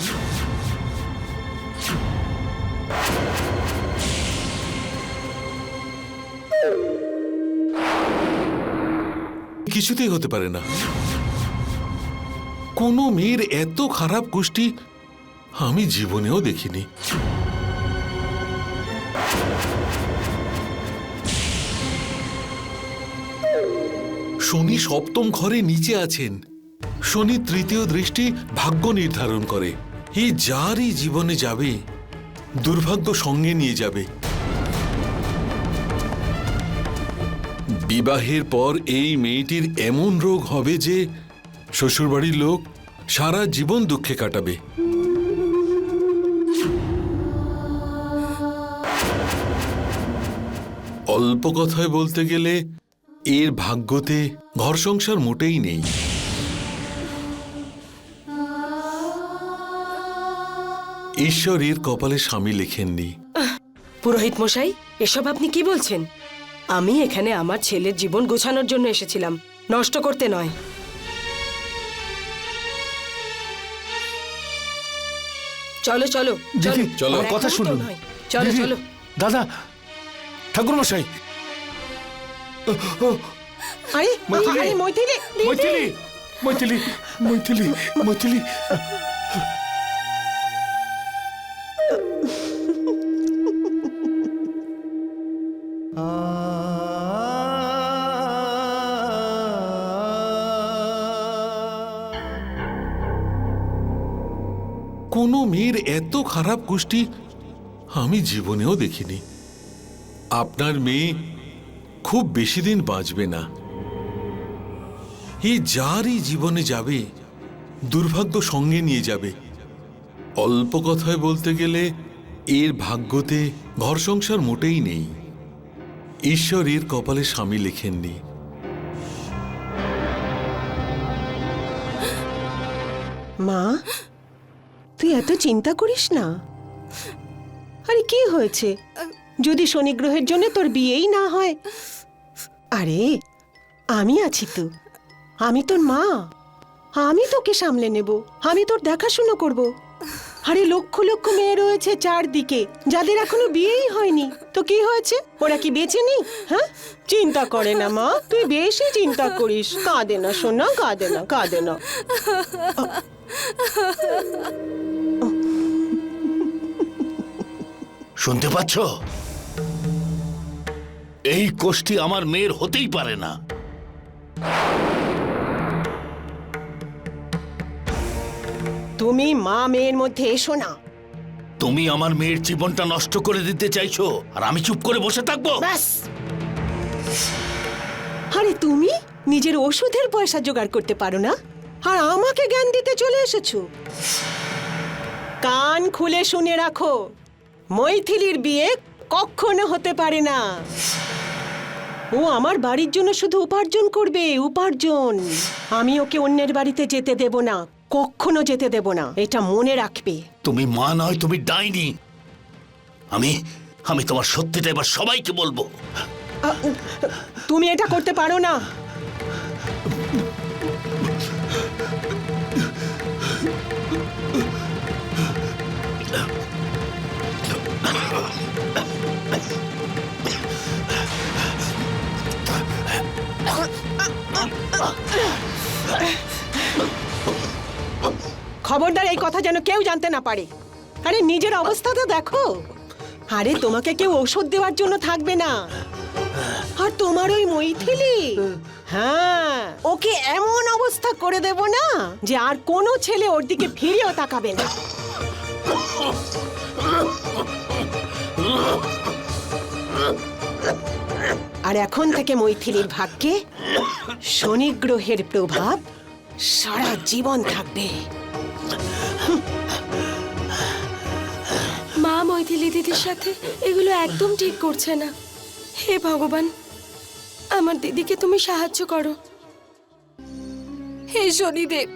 কিছুতেই হতে পারে না। কোনো মেয়ের এত খারাপ কুষ্টি আমি জীবনেও দেখিনি। শনি সপ্তম ঘরে নিচে আছেন। শনি তৃতীয় দৃষ্টি ভাগ্য নির্ধারণ করে। এই যারই জীবনে যাবে, দুর্ভাগ্য সঙ্গে নিয়ে যাবে। বিবাহের পর এই মেয়েটির এমন রোগ হবে যে শ্বশুরবাড়ির লোক সারা জীবন দুঃখে কাটাবে। অল্প কথায় বলতে গেলে এর ভাগ্যতে ঘর সংসার মোটেই নেই। ঈশ্বর এর কপালে স্বামী লেখেননি। পুরোহিত মশাই, এসব আপনি কি বলছেন? আমি এখানে আমার ছেলের জীবন গোছানোর জন্য এসেছিলাম, নষ্ট করতে নয়। চলো চলো চলো চলো, আমার কথা একদম শুনুন। তো নয়। চলো দিদি, চলো। দাদা, ঠাকুর মশাই, আরে মৈথিলি! আরে মৈথিলি মৈথিলি মৈথিলি মৈথিলি মৈথিলি কোনো মেয়ের এত খারাপ গোষ্ঠী আমি জীবনেও দেখিনি। আপনার মেয়ে খুব বেশি দিন বাঁচবে না। এ যারই জীবনে যাবে দুর্ভাগ্য সঙ্গে নিয়ে যাবে। অল্প কথায় বলতে গেলে এর ভাগ্যতে ঘর সংসার মোটেই নেই। ঈশ্বর এর কপালে স্বামী লেখেননি। মা, তুই এত চিন্তা করিস না। আরে কি হয়েছে যদি শনি গ্রহের জন্য তোর বিয়েই না হয়? আরে আমি আছি তো, আমি তোর মা, আমি তোকে সামলে নেব, আমি তোর দেখাশুনো করব। আরে লক্ষ লক্ষ মেয়ে রয়েছে চারদিকে যাদের এখনো বিয়েই হয়নি, তো কি হয়েছে? ওরা কি বেঁচে নেই? হ্যাঁ, চিন্তা করে না মা, তুই বেশি চিন্তা করিস। কাঁদে না সোনা, কাঁদে না, কাঁদে না। শুনতে পাচ্ছ? এই কোষ্ঠী আমার মেয়ের হতেই পারে না। তুমি মা মেয়ের মধ্যে এসো না। তুমি আমার মেয়ের জীবনটা নষ্ট করে দিতে চাইছো, আর আমি চুপ করে বসে থাকবো? ব্যাস। আরে তুমি নিজের ওষুধের পয়সা জোগাড় করতে পারো না, আর আমাকে জ্ঞান দিতে চলে এসেছো। কান খুলে শুনে রাখো, মৈথিলির বিয়ে কখনো হতে পারে না। ও আমার বাড়ির জন্য শুধু উপার্জন করবে, উপার্জন। আমি ওকে অন্যের বাড়িতে যেতে দেব না, কখনো যেতে দেব না, এটা মনে রাখবে। তুমি মা নয়, তুমি ডাইনি। আমি তোমার সত্যিটা এবার সবাইকে বলবো। তুমি এটা করতে পারো না। খবরদার এই কথা যেন কেউ জানতে না পারে। আরে নিজের অবস্থাটা দেখো। আরে তোমাকে কেউ ওষুধ দেওয়ার জন্য থাকবে না। আর তোমার ওই মৈথিলি, হ্যাঁ, ওকে এমন অবস্থা করে দেব না যে আর কোনো ছেলে ওর দিকে ফিরেও তাকাবে না। আর এখন থেকে মৈথিলির ভাগ্যে শনি গ্রহের প্রভাব সারা জীবন থাকবে। মা মৈথিলি দিদির সাথে এগুলো একদম ঠিক করছে না। হে ভগবান, আমার দিদিকে তুমি সাহায্য করো। হে শনিদেব,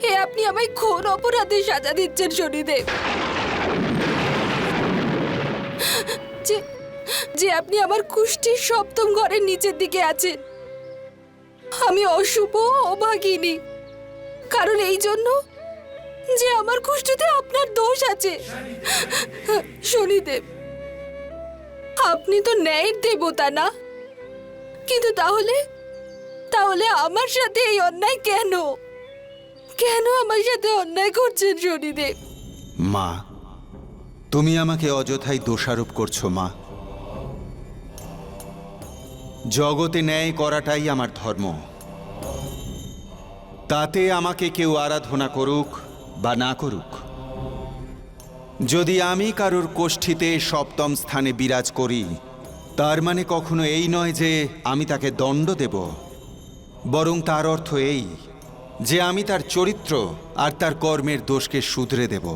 হে আপনি আমায় ঘোর অপরাধে সাজা দিচ্ছেন শনিদেব। যে আপনি আমার কুষ্ঠির সপ্তম ঘরের নিচের দিকে আছেন। আমি অশুভ, অভাগিনী, কারণ এই জন্য যে আমার কুষ্ঠিতে আপনার দোষ আছে। শনিদেব, আপনি তো ন্যায়ের দেবতা না, কিন্তু তাহলে আমার সাথে এই অন্যায় কেন? কেন আমার সাথে অন্যায় করছেন শনিদেব? মা, তুমি আমাকে অযথাই দোষারোপ করছো মা। জগতে ন্যায় করাটাই আমার ধর্ম। তাতে আমাকে কেউ আরাধনা করুক বা না করুক, যদি আমি কারোর কোষ্ঠীতে সপ্তম স্থানে বিরাজ করি, তার মানে কখনো এই নয় যে আমি তাকে দণ্ড দেব, বরং তার অর্থ এই যে আমি তার চরিত্র আর তার কর্মের দোষকে শুধরে দেব,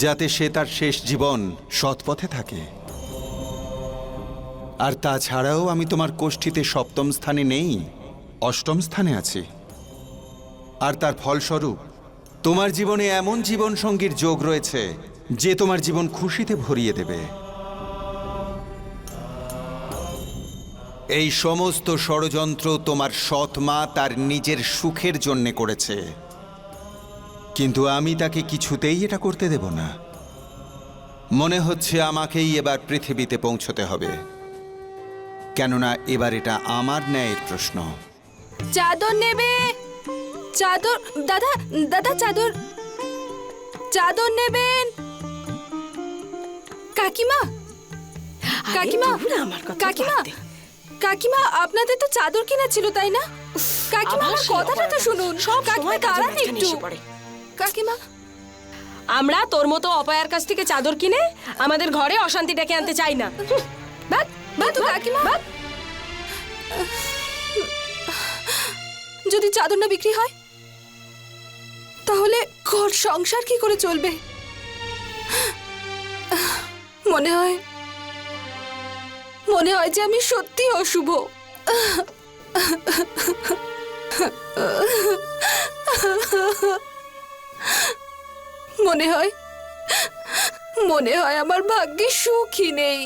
যাতে সে তার শেষ জীবন সৎপথে থাকে। আর তাছাড়াও আমি তোমার কোষ্ঠীতে সপ্তম স্থানে নেই, অষ্টম স্থানে আছি। আর তার ফলস্বরূপ তোমার জীবনে এমন জীবন সঙ্গীর যোগ রয়েছে যে তোমার জীবন খুশিতে ভরিয়ে দেবে। এই সমস্ত ষড়যন্ত্র তোমার সৎ মা তার নিজের সুখের জন্যে করেছে, কিন্তু আমি তাকে কিছুতেই এটা করতে দেব না। মনে হচ্ছে আমাকেই এবার পৃথিবীতে পৌঁছতে হবে, কেননা এবার এটা আমার ন্যায়ের প্রশ্ন। চাদর নেবে? চাদর দাদা, দাদা চাদর, চাদর নেবেন? কাকিমা, কাকিমা, কাকিমা, কাকিমা, আপনাদের তো চাদর কেনা ছিল তাই না? কাকিমা আমার কথাটা তো শুনুন। কাকিমা দাঁড়ান একটু। কাকিমা, আমরা তোর মতো অপায়ার কাছ থেকে চাদর কিনে আমাদের ঘরে অশান্তি ডেকে আনতে চাই না। কাকিমা, যদি চাদর না বিক্রি হয় তাহলে ঘর সংসার কি করে চলবে? মনে হয় যে আমি সত্যি অশুভ। মনে হয় আমার ভাগ্যে সুখই নেই।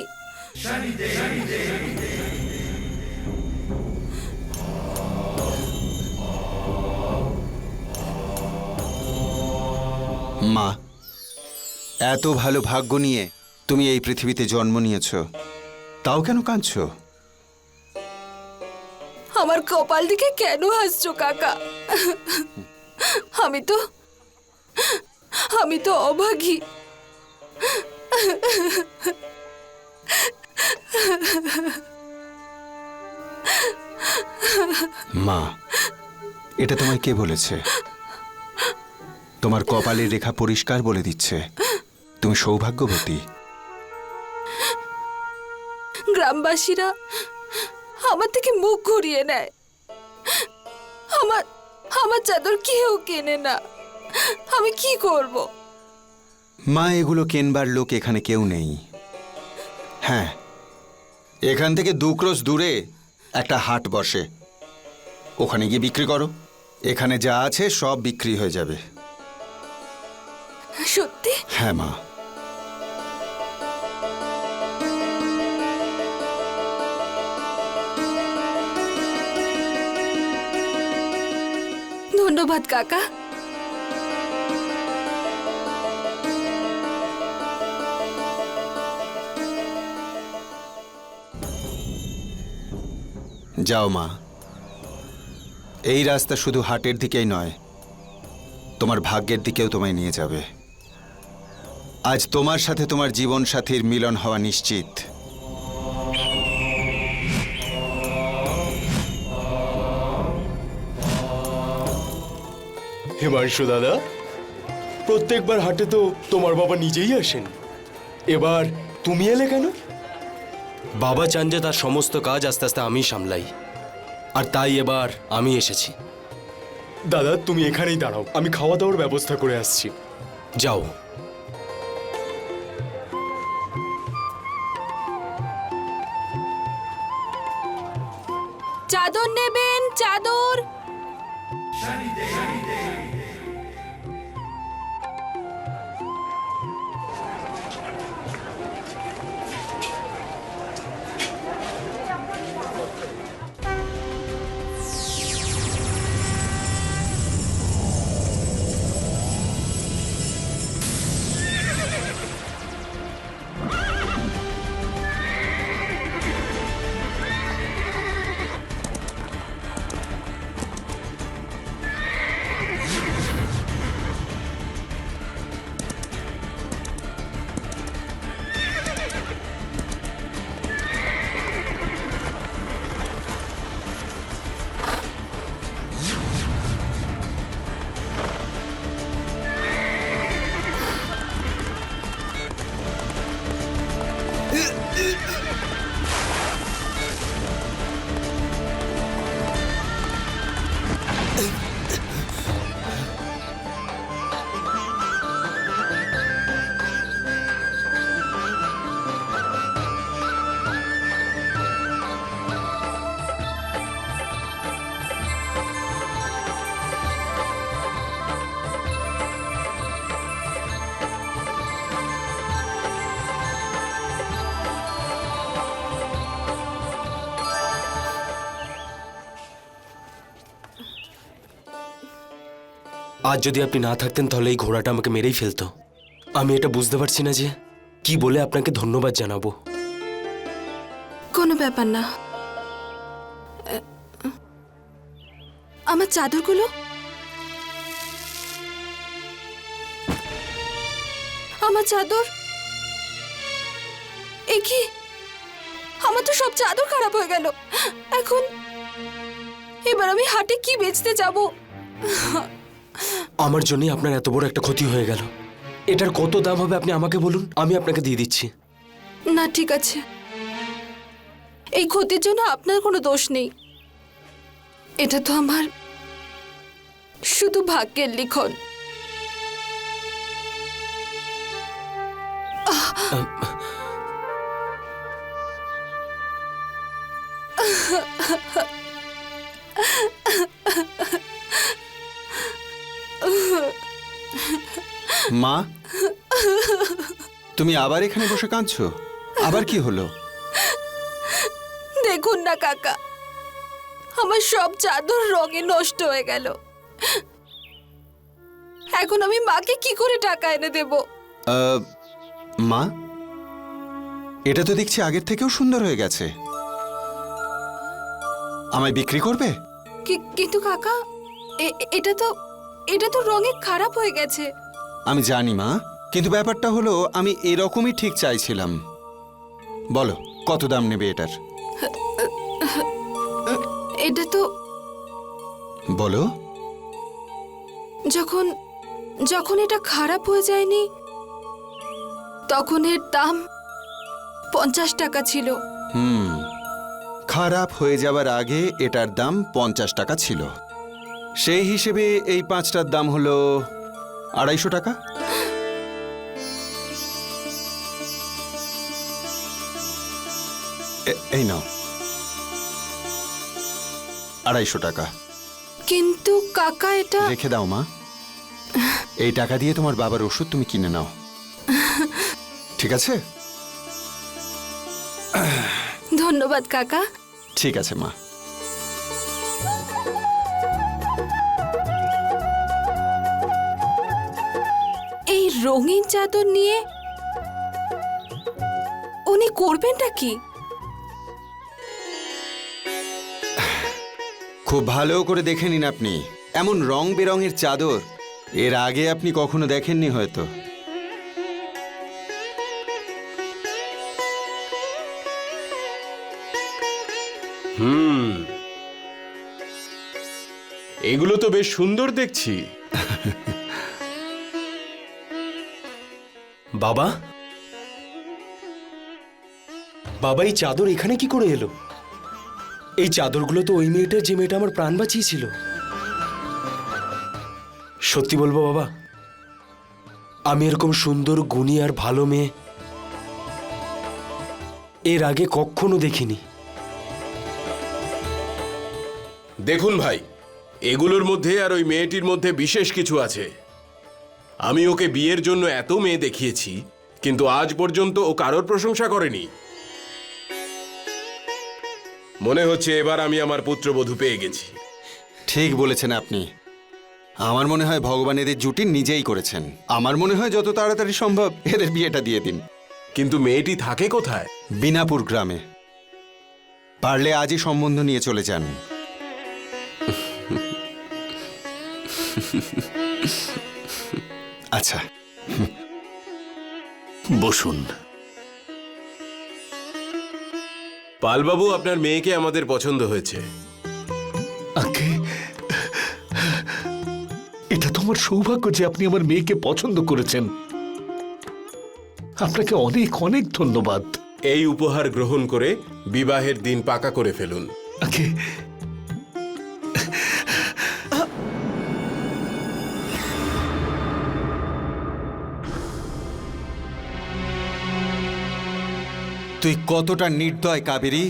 মা, এত ভালো ভাগ্য নিয়ে তুমি এই পৃথিবীতে জন্ম নিয়েছ, তাও কেন কাঁদছো? আমার কপাল দিকে কেন হাসছো কাকা? আমি তো অভাগী। মা, এটা তোমায় কে বলেছে? তোমার কপালের রেখা পরিষ্কার বলে দিচ্ছে তুমি সৌভাগ্যবতী। গ্রামবাসীরা আমার থেকে মুখ ঘুরিয়ে নেয়। আমার চাদর কেউ কেনে না। আমি কি করব? মা, এগুলো কেনবার লোক এখানে কেউ নেই। হ্যাঁ, এখান থেকে 2 ক্রোশ দূরে একটা হাট বসে, ওখানে গিয়ে বিক্রি করো। এখানে যা আছে সব বিক্রি হয়ে যাবে। সত্যি? হ্যাঁ মা। ধন্যবাদ কাকা। যাও মা, এই রাস্তা শুধু হাটের দিকেই নয়, তোমার ভাগ্যের দিকেও তোমায় নিয়ে যাবে। আজ তোমার সাথে তোমার জীবন সাথীর মিলন হওয়া নিশ্চিত। হিমাংশু দাদা, প্রত্যেকবার হাটে তো তোমার বাবা নিজেই আসেন, এবার তুমি এলে কেন? বাবা চান যে তার সমস্ত কাজ আস্তে আস্তে আমি সামলাই, আর তাই এবার আমি এসেছি। দাদা তুমি এখানেই দাঁড়াও, আমি খাওয়া দাওয়ার ব্যবস্থা করে আসছি। যাও। চাদর নেবেন? চাদর? আজ যদি আপনি না থাকতেন তাহলে এই ঘোড়াটা আমাকে মেরেই ফেলতো। আমি এটা বুঝতে পারছি না যে কি বলে আপনাকে ধন্যবাদ জানাবো। কোনো ব্যাপার না, আমার চাদরগুলো, আমার চাদর, এ কি? আমার তো সব চাদর খারাপ হয়ে গেল। এখন এবার আমি হাটে কি বেচতে যাব? আমার জন্যই আপনার এত বড় একটা ক্ষতি হয়ে গেল। এটার কত দাম হবে আপনি আমাকে বলুন, আমি আপনাকে দিয়ে দিচ্ছি। না, ঠিক আছে, এই ক্ষতির জন্য আপনার কোনো দোষ নেই। এটা তো আমার শুধু ভাগ্যের লিখন। মা, তুমি আবার এখানে বসে কাঁদছো? আবার কি হলো? দেখুন না কাকা, আমার সব চাদর রঙে নষ্ট হয়ে গেল। এখন আমি মাকে কি করে টাকা এনে দেব? মা, এটা তো দেখছি আগের থেকেও সুন্দর হয়ে গেছে। আমায় বিক্রি করবে? কিন্তু কাকা, এটা তো রঙে খারাপ হয়ে গেছে। আমি জানি মা, কিন্তু ব্যাপারটা হলো আমি এরকমই ঠিক চাইছিলাম। বলো কত দাম নেবে এটার? এটা তো বলো। যখন এটা খারাপ হয়ে যায়নি তখন এর দাম 50 টাকা ছিল। খারাপ হয়ে যাবার আগে এটার দাম 50 টাকা ছিল। সেই হিসেবে এই 5টার দাম হলো 250 টাকা। এই নাও 250 টাকা। কিন্তু কাকা, এটা রেখে দাও মা, এই টাকা দিয়ে তোমার বাবার ওষুধ তুমি কিনে নাও, ঠিক আছে? ধন্যবাদ কাকা। ঠিক আছে মা। এই রঙিন চাদর নিয়ে উনি করবেনটা কি? খুব ভালো করে দেখে নিন আপনি, এমন রং বেরঙের চাদর এর আগে আপনি কখনো দেখেননি হয়তো। এগুলো তো বেশ সুন্দর দেখছি। বাবা, বাবা এই চাদর এখানে কি করে এলো? এই চাদরগুলো তো ওই মেয়েটার, যে মেয়েটা আমার প্রাণ বাঁচিয়েছিল। সত্যি বলবো বাবা, আমি এরকম সুন্দর, গুণী আর ভালো মেয়ে এর আগে কখনো দেখিনি। দেখুন ভাই, এগুলোর মধ্যে আর ওই মেয়েটির মধ্যে বিশেষ কিছু আছে। আমি ওকে বিয়ের জন্য এত মেয়ে দেখিয়েছি, কিন্তু আজ পর্যন্ত ও কারোর প্রশংসা করেনি। মনে হচ্ছে এবার আমি আমার পুত্রবধূ পেয়ে গেছি। ঠিক বলেছেন আপনি। আমার মনে হয় ভগবান এদের জুটি নিজেই করেছেন। আমার মনে হয় যত তাড়াতাড়ি সম্ভব এদের বিয়েটা দিয়ে দিন। কিন্তু মেয়েটি থাকে কোথায়? বিনাপুর গ্রামে। পারলে আজই সম্বন্ধ নিয়ে চলে যান। আচ্ছা, বসুন। পালবাবু, আপনার মেয়েকে আমাদের পছন্দ হয়েছে। আগে এটা তোমার সৌভাগ্য যে আপনি আমার মেয়েকে পছন্দ করেছেন। আপনাকে অনেক অনেক ধন্যবাদ। এই উপহার গ্রহণ করে বিবাহের দিন পাকা করে ফেলুন। আগে তুই কতটা নির্দয় কাবেরী!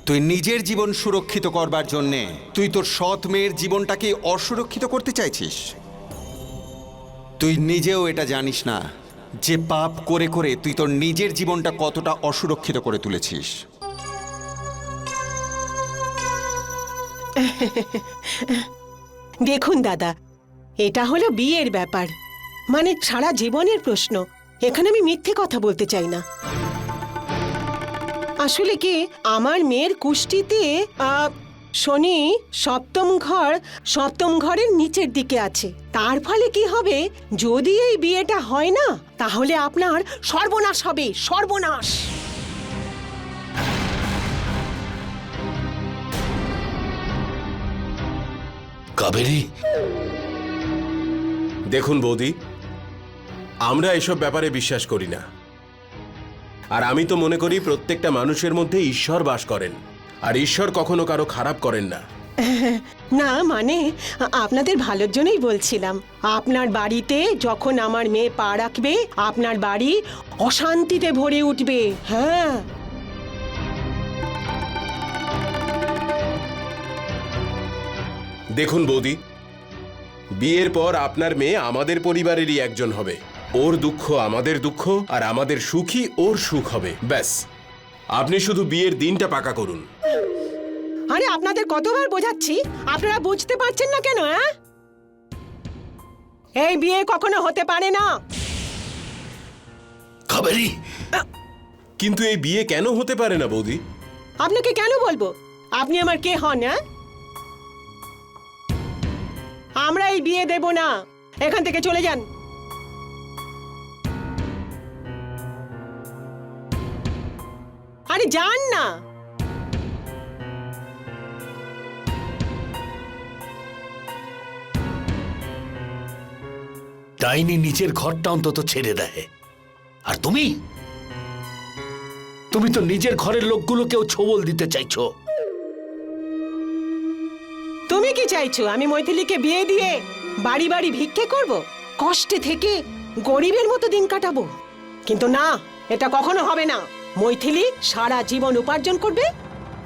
তুই নিজের জীবন সুরক্ষিত করবার জন্যে তুই তোর সৎ মেয়ের জীবনটাকে অসুরক্ষিত করতে চাইছিস। তুই নিজেও এটা জানিস না যে পাপ করে করে তুই তোর নিজের জীবনটা কতটা অসুরক্ষিত করে তুলেছিস। দেখুন দাদা, এটা হলো বিয়ের ব্যাপার, মানে সারা জীবনের প্রশ্ন। এখানে আমি মিথ্যে কথা বলতে চাই না। আসলে কি, আমার মেয়ের কুষ্টিতে শনি সপ্তম ঘরের নিচের দিকে আছে। তার ফলে কি হবে, যদি এই বিয়েটা হয় না তাহলে আপনার সর্বনাশ হবে, সর্বনাশ। কাবেরী, দেখুন বৌদি, আমরা এসব ব্যাপারে বিশ্বাস করি না। আর আমি তো মনে করি প্রত্যেকটা মানুষের মধ্যে ঈশ্বর বাস করেন, আর ঈশ্বর কখনো কারো খারাপ করেন না। না মানে আপনাদের ভালোর জন্যই বলছিলাম। আপনার বাড়িতে যখন আমার মেয়ে পা রাখবে, আপনার বাড়ি অশান্তিতে ভরে উঠবে। হ্যাঁ, দেখুন বৌদি, বিয়ের পর আপনার মেয়ে আমাদের পরিবারেরই একজন হবে। ওর দুঃখ আমাদের দুঃখ, আর আমাদের সুখই ওর সুখ হবে। ব্যাস, আপনি শুধু বিয়ের দিনটা পাকা করুন। আরে আপনাদের কতবার বোঝাচ্ছি, আপনারা বুঝতে পারছেন না কেন? হ্যাঁ, এই বিয়ে কখনো হতে পারে না। কাবেরী, কিন্তু এই বিয়ে কেন হতে পারে না বৌদি? আপনাকে কেন বলবো? আপনি আমার কে হন? হ্যাঁ, আমরা এই বিয়ে দেব না। এখান থেকে চলে যান। আরে যান না। ডাইনি নিচের ঘরটা অন্তত ছেড়ে দেয়, আর তুমি তো নিজের ঘরের লোকগুলোকেও ছোবল দিতে চাইছো। তুমি কি চাইছো আমি মৈথিলীকে বিয়ে দিয়ে বাড়ি বাড়ি ভিক্ষে করব, কষ্টে থেকে গরিবের মতো দিন কাটাবো? কিন্তু না, এটা কখনো হবে না। মৈথিলী সারা জীবন উপার্জন করবে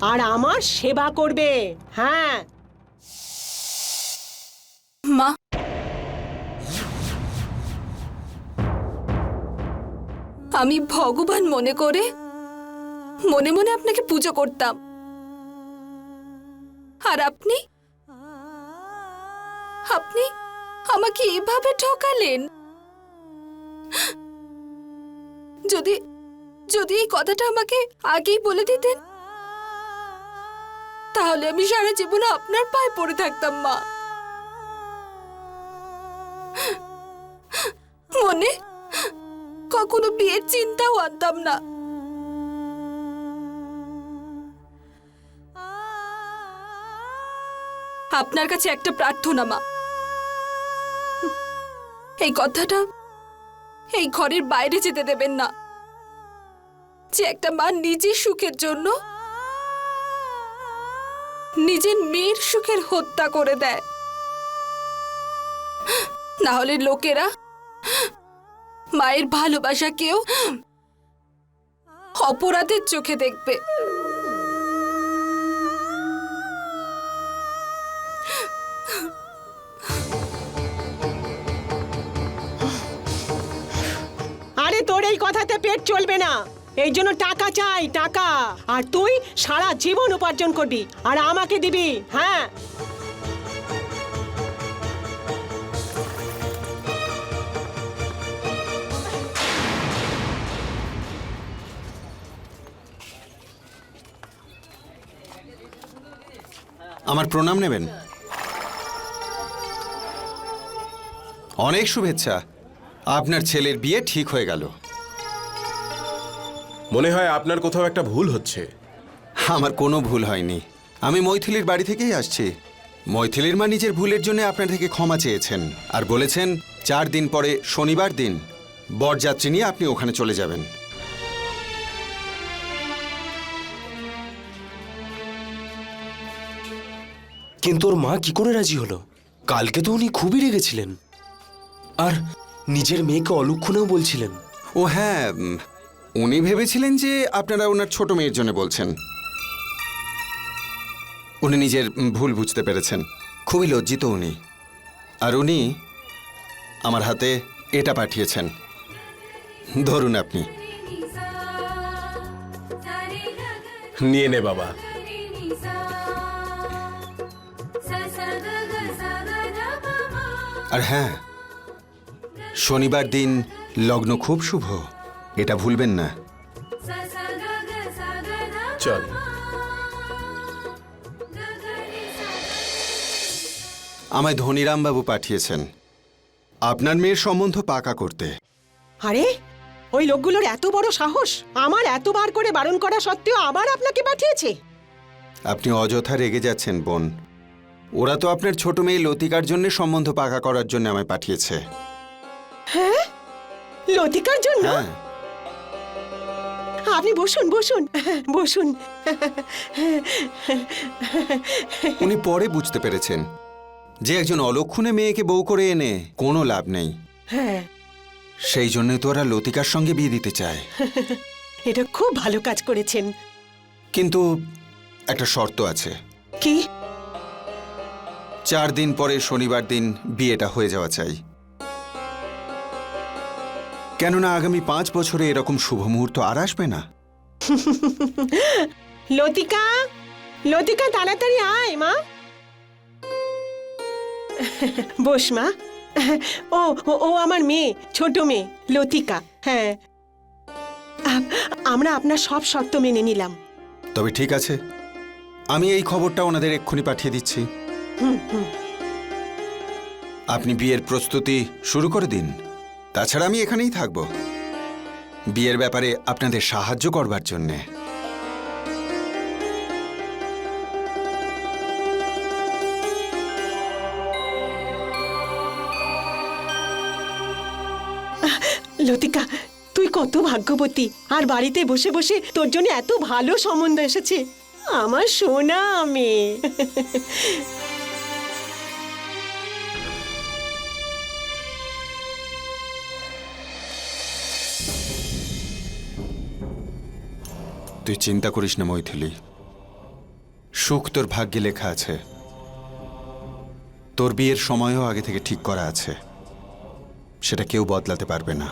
আর আমার সেবা করবে। হ্যাঁ মা, আমি ভগবান মনে করে মনে মনে আপনাকে পুজো করতাম, আর আপনি আমাকে এভাবে ঠকালেন। যদি এই কথাটা আমাকে আগেই বলে দিতেন, তাহলে আমি সারা জীবন আপনার পায়ে পড়ে থাকতাম মা। মনে কখনো বিয়ের চিন্তাও আনতাম না। আপনার কাছে একটা প্রার্থনা মা, এই কথাটা এই ঘরের বাইরে যেতে দেবেন না, যে একটা মা নিজের সুখের জন্য নিজের মেয়ের সুখের হত্যা করে দেয়। না হলে লোকেরা মায়ের ভালোবাসাকেও অপরাধের চোখে দেখবে। আরে তোর এই কথাতে পেট চলবে না, এই জন্য টাকা চাই, টাকা। আর তুই সারা জীবন উপার্জন করবি আর আমাকে দিবি। হ্যাঁ, আমার প্রণাম নেবেন। অনেক শুভেচ্ছা, আপনার ছেলের বিয়ে ঠিক হয়ে গেল। মনে হয় আপনার কোথাও একটা ভুল হচ্ছে। আমার কোনো ভুল হয়নি, আমি মৈথিলীর বাড়ি থেকেই আসছি। মৈথিলীর মা নিজের ভুলের জন্য আপনার থেকে ক্ষমা চেয়েছেন আর বলেছেন 4 দিন পরে শনিবার দিন বরযাত্রী নিয়ে আপনি ওখানে চলে যাবেন। কিন্তু ওর মা কি করে রাজি হলো? কালকে তো উনি খুবই রেগেছিলেন, আর নিজের মেয়েকে অলক্ষণেও বলছিলেন। ও হ্যাঁ, উনি ভেবেছিলেন যে আপনারা ওনার ছোট মেয়ের জন্য বলছেন। উনি নিজের ভুল বুঝতে পেরেছেন, খুবই লজ্জিত উনি। আর উনি আমার হাতে এটা পাঠিয়েছেন, ধরুন আপনি। নিয়ে নে বাবা। আর হ্যাঁ, শনিবার দিন লগ্ন খুব শুভ, এটা ভুলবেন না। চল। আমায় ধনীরাম বাবু পাঠিয়েছেন আপনার মেয়ের সম্বন্ধ পাকা করতে। আরে ওই লোকগুলোর এত বড় সাহস, আমার এতবার করে বারণ করা সত্ত্বেও আবার আপনাকে পাঠিয়েছে। আপনি অযথা রেগে যাচ্ছেন বোন। ওরা তো আপনার ছোট মেয়ে লতিকার জন্য সম্বন্ধ পাকা করার জন্য আমায় পাঠিয়েছে। হ্যাঁ, লতিকার জন্য? হ্যাঁ। আপনি বসুন বসুন বসুন। উনি পরে বুঝতে পেরেছেন যে একজন অলক্ষণে মেয়েকে বউ করে এনে কোনো লাভ নেই। হ্যাঁ, সেই জন্যই তো ওরা লতিকার সঙ্গে বিয়ে দিতে চায়। এটা খুব ভালো কাজ করেছেন। কিন্তু একটা শর্ত আছে। কি? 4 দিন পরে শনিবার দিন বিয়েটা হয়ে যাওয়া চাই। কেননা আগামী 5 বছরে এরকম শুভ মুহূর্ত আর আসবে না। লতিকা, লতিকা তাড়াতাড়ি আয় মা। বস মা। ও ও আমার মেয়ে, ছোট মেয়ে লতিকা। হ্যাঁ, আমরা আপনার সব শর্ত মেনে নিলাম। তবে ঠিক আছে, আমি এই খবরটা ওনাদের এক্ষুনি পাঠিয়ে দিচ্ছি। আপনি বিয়ের প্রস্তুতি শুরু করে দিন। তাছাড়া আমি এখানেই থাকব বিয়ের ব্যাপারে আপনাদের সাহায্য করবার জন্যে। লতিকা, তুই কত ভাগ্যবতী। আর বাড়িতে বসে বসে তোর জন্য এত ভালো সম্বন্ধ এসেছে। আমার সোনা মেয়ে। তুই চিন্তা করিস না মৈথিলি, সুখ তোর ভাগ্যে লেখা আছে। তোর বিয়ের সময়ও আগে থেকে ঠিক করা আছে, সেটা কেউ বদলাতে পারবে না।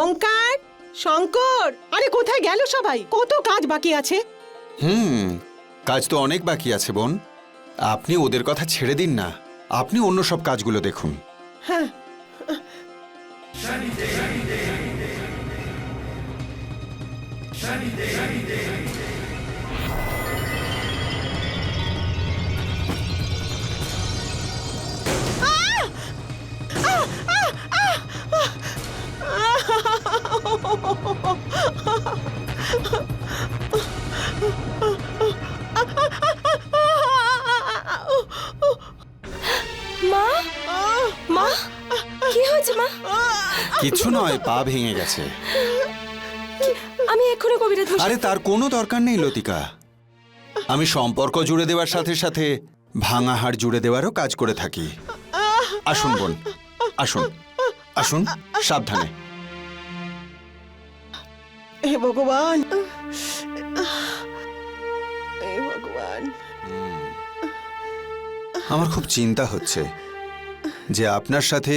ওঙ্কার, শঙ্কর, আরে কোথায় গেল সবাই? কত কাজ বাকি আছে। কাজ তো অনেক বাকি আছে বোন। আপনি ওদের কথা ছেড়ে দিন না, আপনি অন্য সব কাজগুলো দেখুন। হ্যাঁ, মা, মা, কি হয়েছে মা? কিছু নয়, পা ভেঙে গেছে। আমি এক্ষুনি কবিরাজ মশাই। আরে তার কোনো দরকার নেই লতিকা। আমি সম্পর্ক জুড়ে দেওয়ার সাথে সাথে ভাঙা হাড় জুড়ে দেওয়ারও কাজ করে থাকি। আসুন বোন, আসুন আসুন, সাবধানে। হে ভগবান, হে ভগবান। আমার খুব চিন্তা হচ্ছে যে আপনার সাথে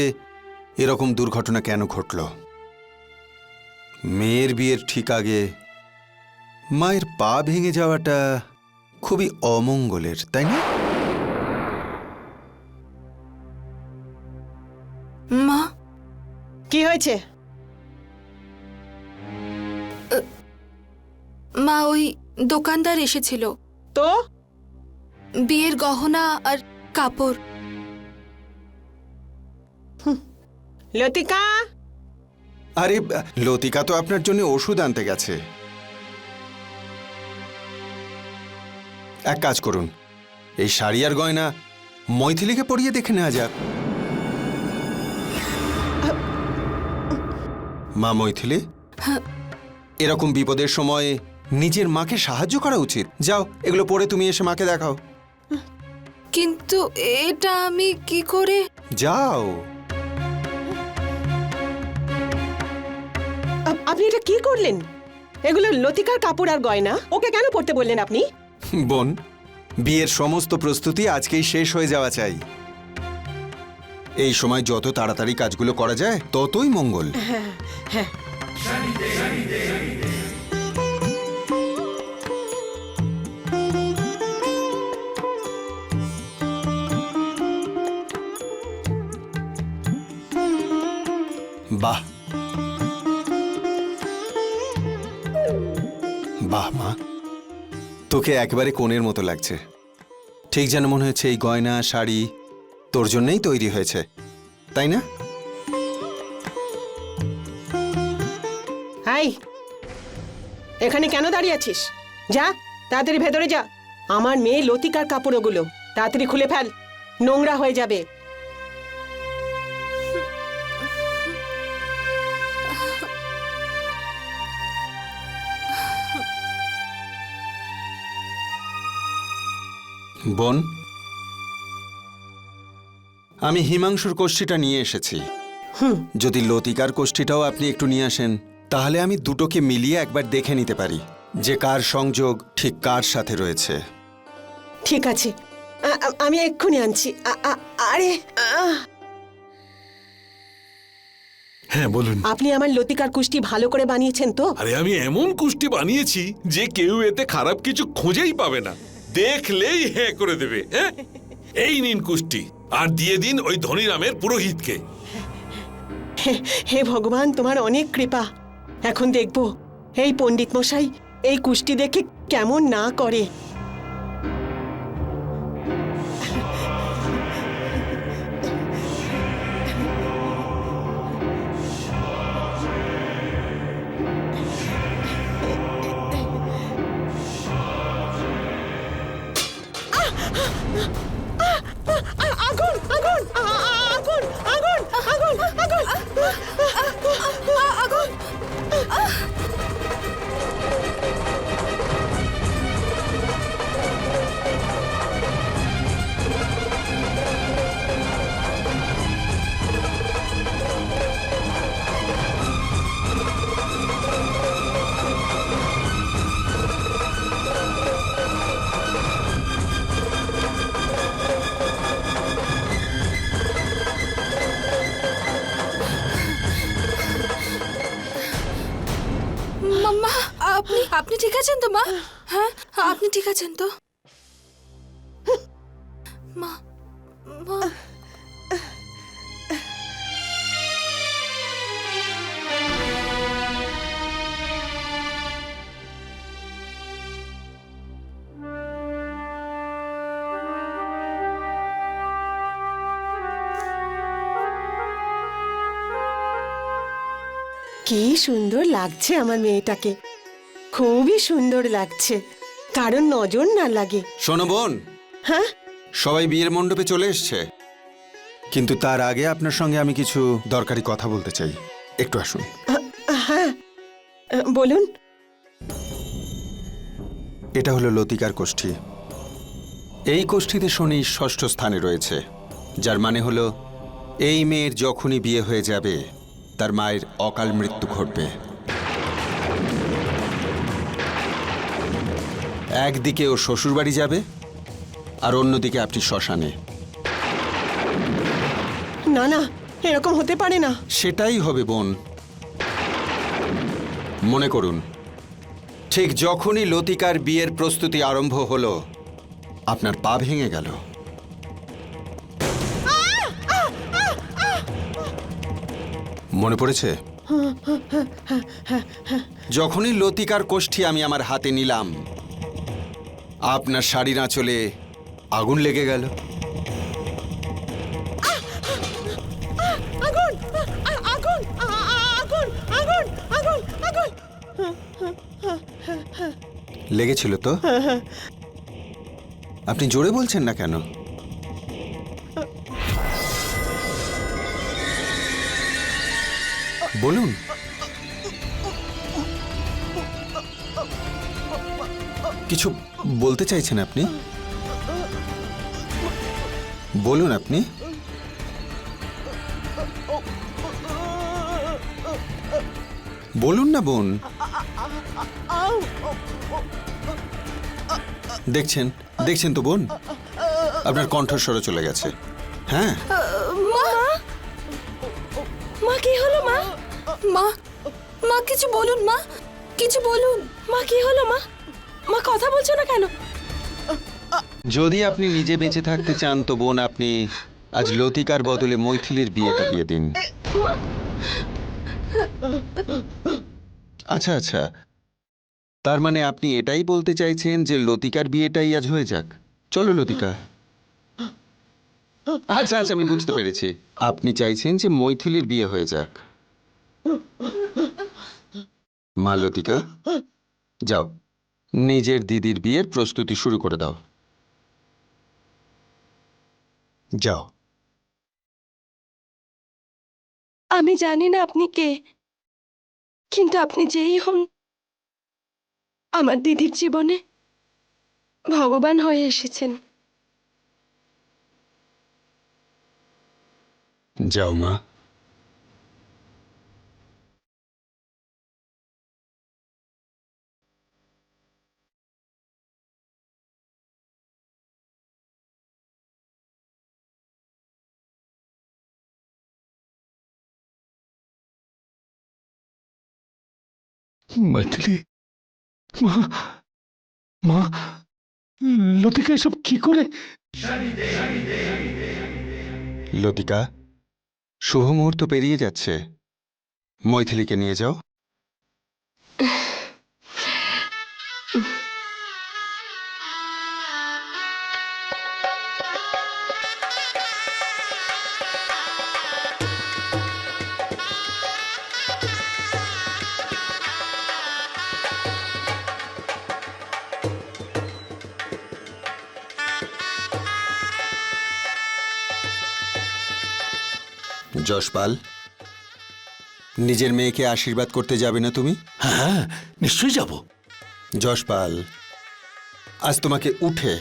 এরকম দুর্ঘটনা কেন ঘটল। মেয়ের বিয়ের ঠিক আগে মায়ের পা ভেঙে যাওয়াটা খুবই অমঙ্গলের, তাই না? মা, কি হয়েছে? মা, ওই দোকানদার এসেছিল তো বিয়ের গহনা আর কাপড়। লতিকা, আরে লতিকা তো আপনার জন্য ওষুধ আনতে গেছে। এক কাজ করুন, এই শাড়ি আর গয়না মৈথিলীকে পরিয়ে দেখে নেওয়া যাক। মা মৈথিলী, এরকম বিপদের সময় নিজের মাকে সাহায্য করা উচিত। যাও, এগুলো পরে তুমি এসে মাকে দেখাও। কিন্তু এটা আমি কি করে? যাও। আপনি এটা কি করলেন? এগুলো লতিকার কাপড় আর গয়না, ওকে কেন পড়তে বললেন আপনি? বোন, বিয়ের সমস্ত প্রস্তুতি আজকেই শেষ হয়ে যাওয়া চাই। এই সময় যত তাড়াতাড়ি কাজগুলো করা যায় ততই মঙ্গল। হ্যাঁ, হ্যাঁ। বাহ বাহ মা, তোকে একেবারে কোণের মতো লাগছে। ঠিক যেন মনে হচ্ছে এই গয়না শাড়ি তোর জন্যই তৈরি হয়েছে, তাই না? হাই, এখানে কেন দাঁড়িয়ে আছিস? যা তাড়াতাড়ি ভেতরে যা। আমার মেয়ে লতিকার কাপড় ওগুলো, তাড়াতাড়ি খুলে ফেল, নোংরা হয়ে যাবে। বোন, আমি হিমাংশুর কোষ্ঠীটা নিয়ে এসেছি। যদি লতিকার কোষ্ঠীটাও আপনি একটু নিয়ে আসেন, তাহলে আমি দুটোকে মিলিয়ে একবার দেখে নিতে পারি যে কার সংযোগ ঠিক কার সাথে রয়েছে। ঠিক আছে, আমি এক্ষুনি আনছি। আরে হ্যাঁ বলুন। আপনি আমার লতিকার কুষ্টি ভালো করে বানিয়েছেন তো? আরে আমি এমন কুষ্টি বানিয়েছি যে কেউ এতে খারাপ কিছু খুঁজেই পাবে না, দেখলেই হ্যাঁ করে দেবে। হ্যাঁ, এই নিন কুষ্টি, আর দিয়ে দিন ওই ধনীরামের পুরোহিতকে। হে ভগবান, তোমার অনেক কৃপা। এখন দেখব এই পণ্ডিত মশাই এই কুষ্টি দেখে কেমন না করে। আগুন আগুন আগুন আগুন আগুন আগুন আগুন। মা, আপনি ঠিক আছেন তো মা? হ্যাঁ, আপনি ঠিক আছেন তো মা? মা, কি সুন্দর লাগছে আমার মেয়েটাকে, খুবই সুন্দর লাগছে, কারণ নজর না লাগে। শোনো বোন, হ্যাঁ, সবাই বিয়ের মণ্ডপে চলে এসছে, কিন্তু তার আগে আপনার সঙ্গে আমি কিছু দরকারি কথা বলতে চাই। একটু আসুন। হ্যাঁ বলুন। এটা হলো লতিকার কোষ্ঠী। এই কোষ্ঠীতে শনি ষষ্ঠ স্থানে রয়েছে, যার মানে হলো এই মেয়ের যখনই বিয়ে হয়ে যাবে তার মায়ের অকাল মৃত্যু ঘটবে। একদিকে ও শ্বশুরবাড়ি যাবে আর অন্যদিকে আপনি শ্মশানে। না না, এরকম হতে পারে না। সেটাই হবে বোন। মনে করুন, ঠিক যখনই লতিকার বিয়ের প্রস্তুতি আরম্ভ হলো আপনার পা ভেঙে গেল। মনে পড়েছে? যখনই লতিকার কোষ্ঠী আমি আমার হাতে নিলাম আপনার শাড়ির আঁচলে আগুন লেগে গেল। আগুন আগুন আগুন আগুন আগুন আগুন। লেগেছিল তো? আপনি জোরে বলছেন না কেন? বলুন। কিছু বলতে চাইছেন আপনি? বলুন আপনি। বলুন না বোন। দেখছেন দেখছেন তো বোন, আপনার কণ্ঠস্বর চলে গেছে। হ্যাঁ, মা, মা কি হলো মা? মা, মা কিছু বলুন মা, কিছু বলুন মা। কি হলো মা? মা কথা বলছো না কেন? যদি আপনি নিজে বেঁচে থাকতে চান তো বোন আপনি আজ লতিকার বদলে মৈথিলীর বিয়েটা দিয়ে দিন। আচ্ছা আচ্ছা, তার মানে আপনি এটাই বলতে চাইছেন যে লতিকার বিয়েটাই আজ হয়ে যাক? চলো লতিকা। আচ্ছা আচ্ছা, আমি বুঝতে পেরেছি, আপনি চাইছেন যে মৈথিলীর বিয়ে হয়ে যাক। মা লতিকা, যাও নিজের দিদির বিয়ের প্রস্তুতি শুরু করে দাও, যাও। আমি জানি না আপনি কে, কিন্তু আপনি যেই হন, আমার দিদির জীবনে ভগবান হয়ে এসেছেন। যাও মা। মৈথিলি, মা, মা, লতিকা এসব কি করে? লতিকা, শুভ মুহূর্ত পেরিয়ে যাচ্ছে, মৈথিলীকে নিয়ে যাও। যশপাল, নিজের মেয়েকে আশীর্বাদ করতে যাবে না তুমি? হ্যাঁ, নিশ্চয়ই যাব। যশপাল, আজ তোমাকে উঠে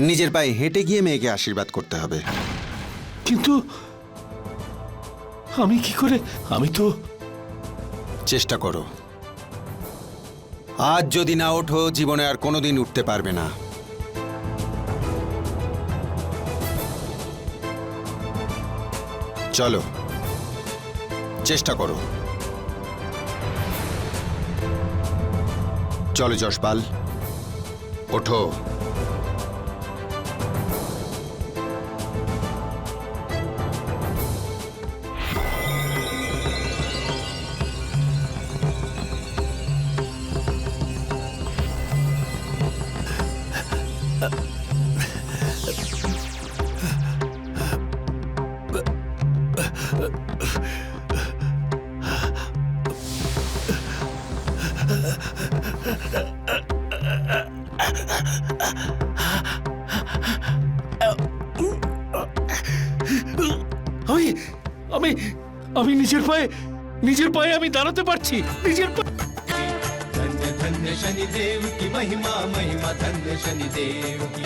নিজের পায়ে হেঁটে গিয়ে মেয়েকে আশীর্বাদ করতে হবে। কিন্তু আমি কি করে? আমি তো... চেষ্টা করো, আজ যদি না ওঠো জীবনে আর কোনোদিন উঠতে পারবে না। চলো, চেষ্টা করো। চলো যশপাল, ওঠো। আমি আমি আমি নিজের পায়ে আমি দাঁড়াতে পারছি, নিজের পায়ে। धन्य धन्य शनिदेव की महिमा महिमा धन्य शनिदेव की।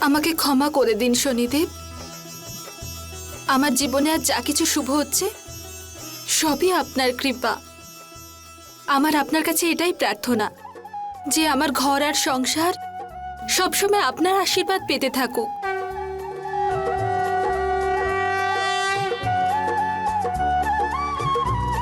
আমাকে ক্ষমা করে দিন শনিদেব। আমার জীবনে আর যা কিছু শুভ হচ্ছে সবই আপনার কৃপা। আমার আপনার কাছে এটাই প্রার্থনা যে আমার ঘর আর সংসার সবসময় আপনার আশীর্বাদ পেতে থাকুক।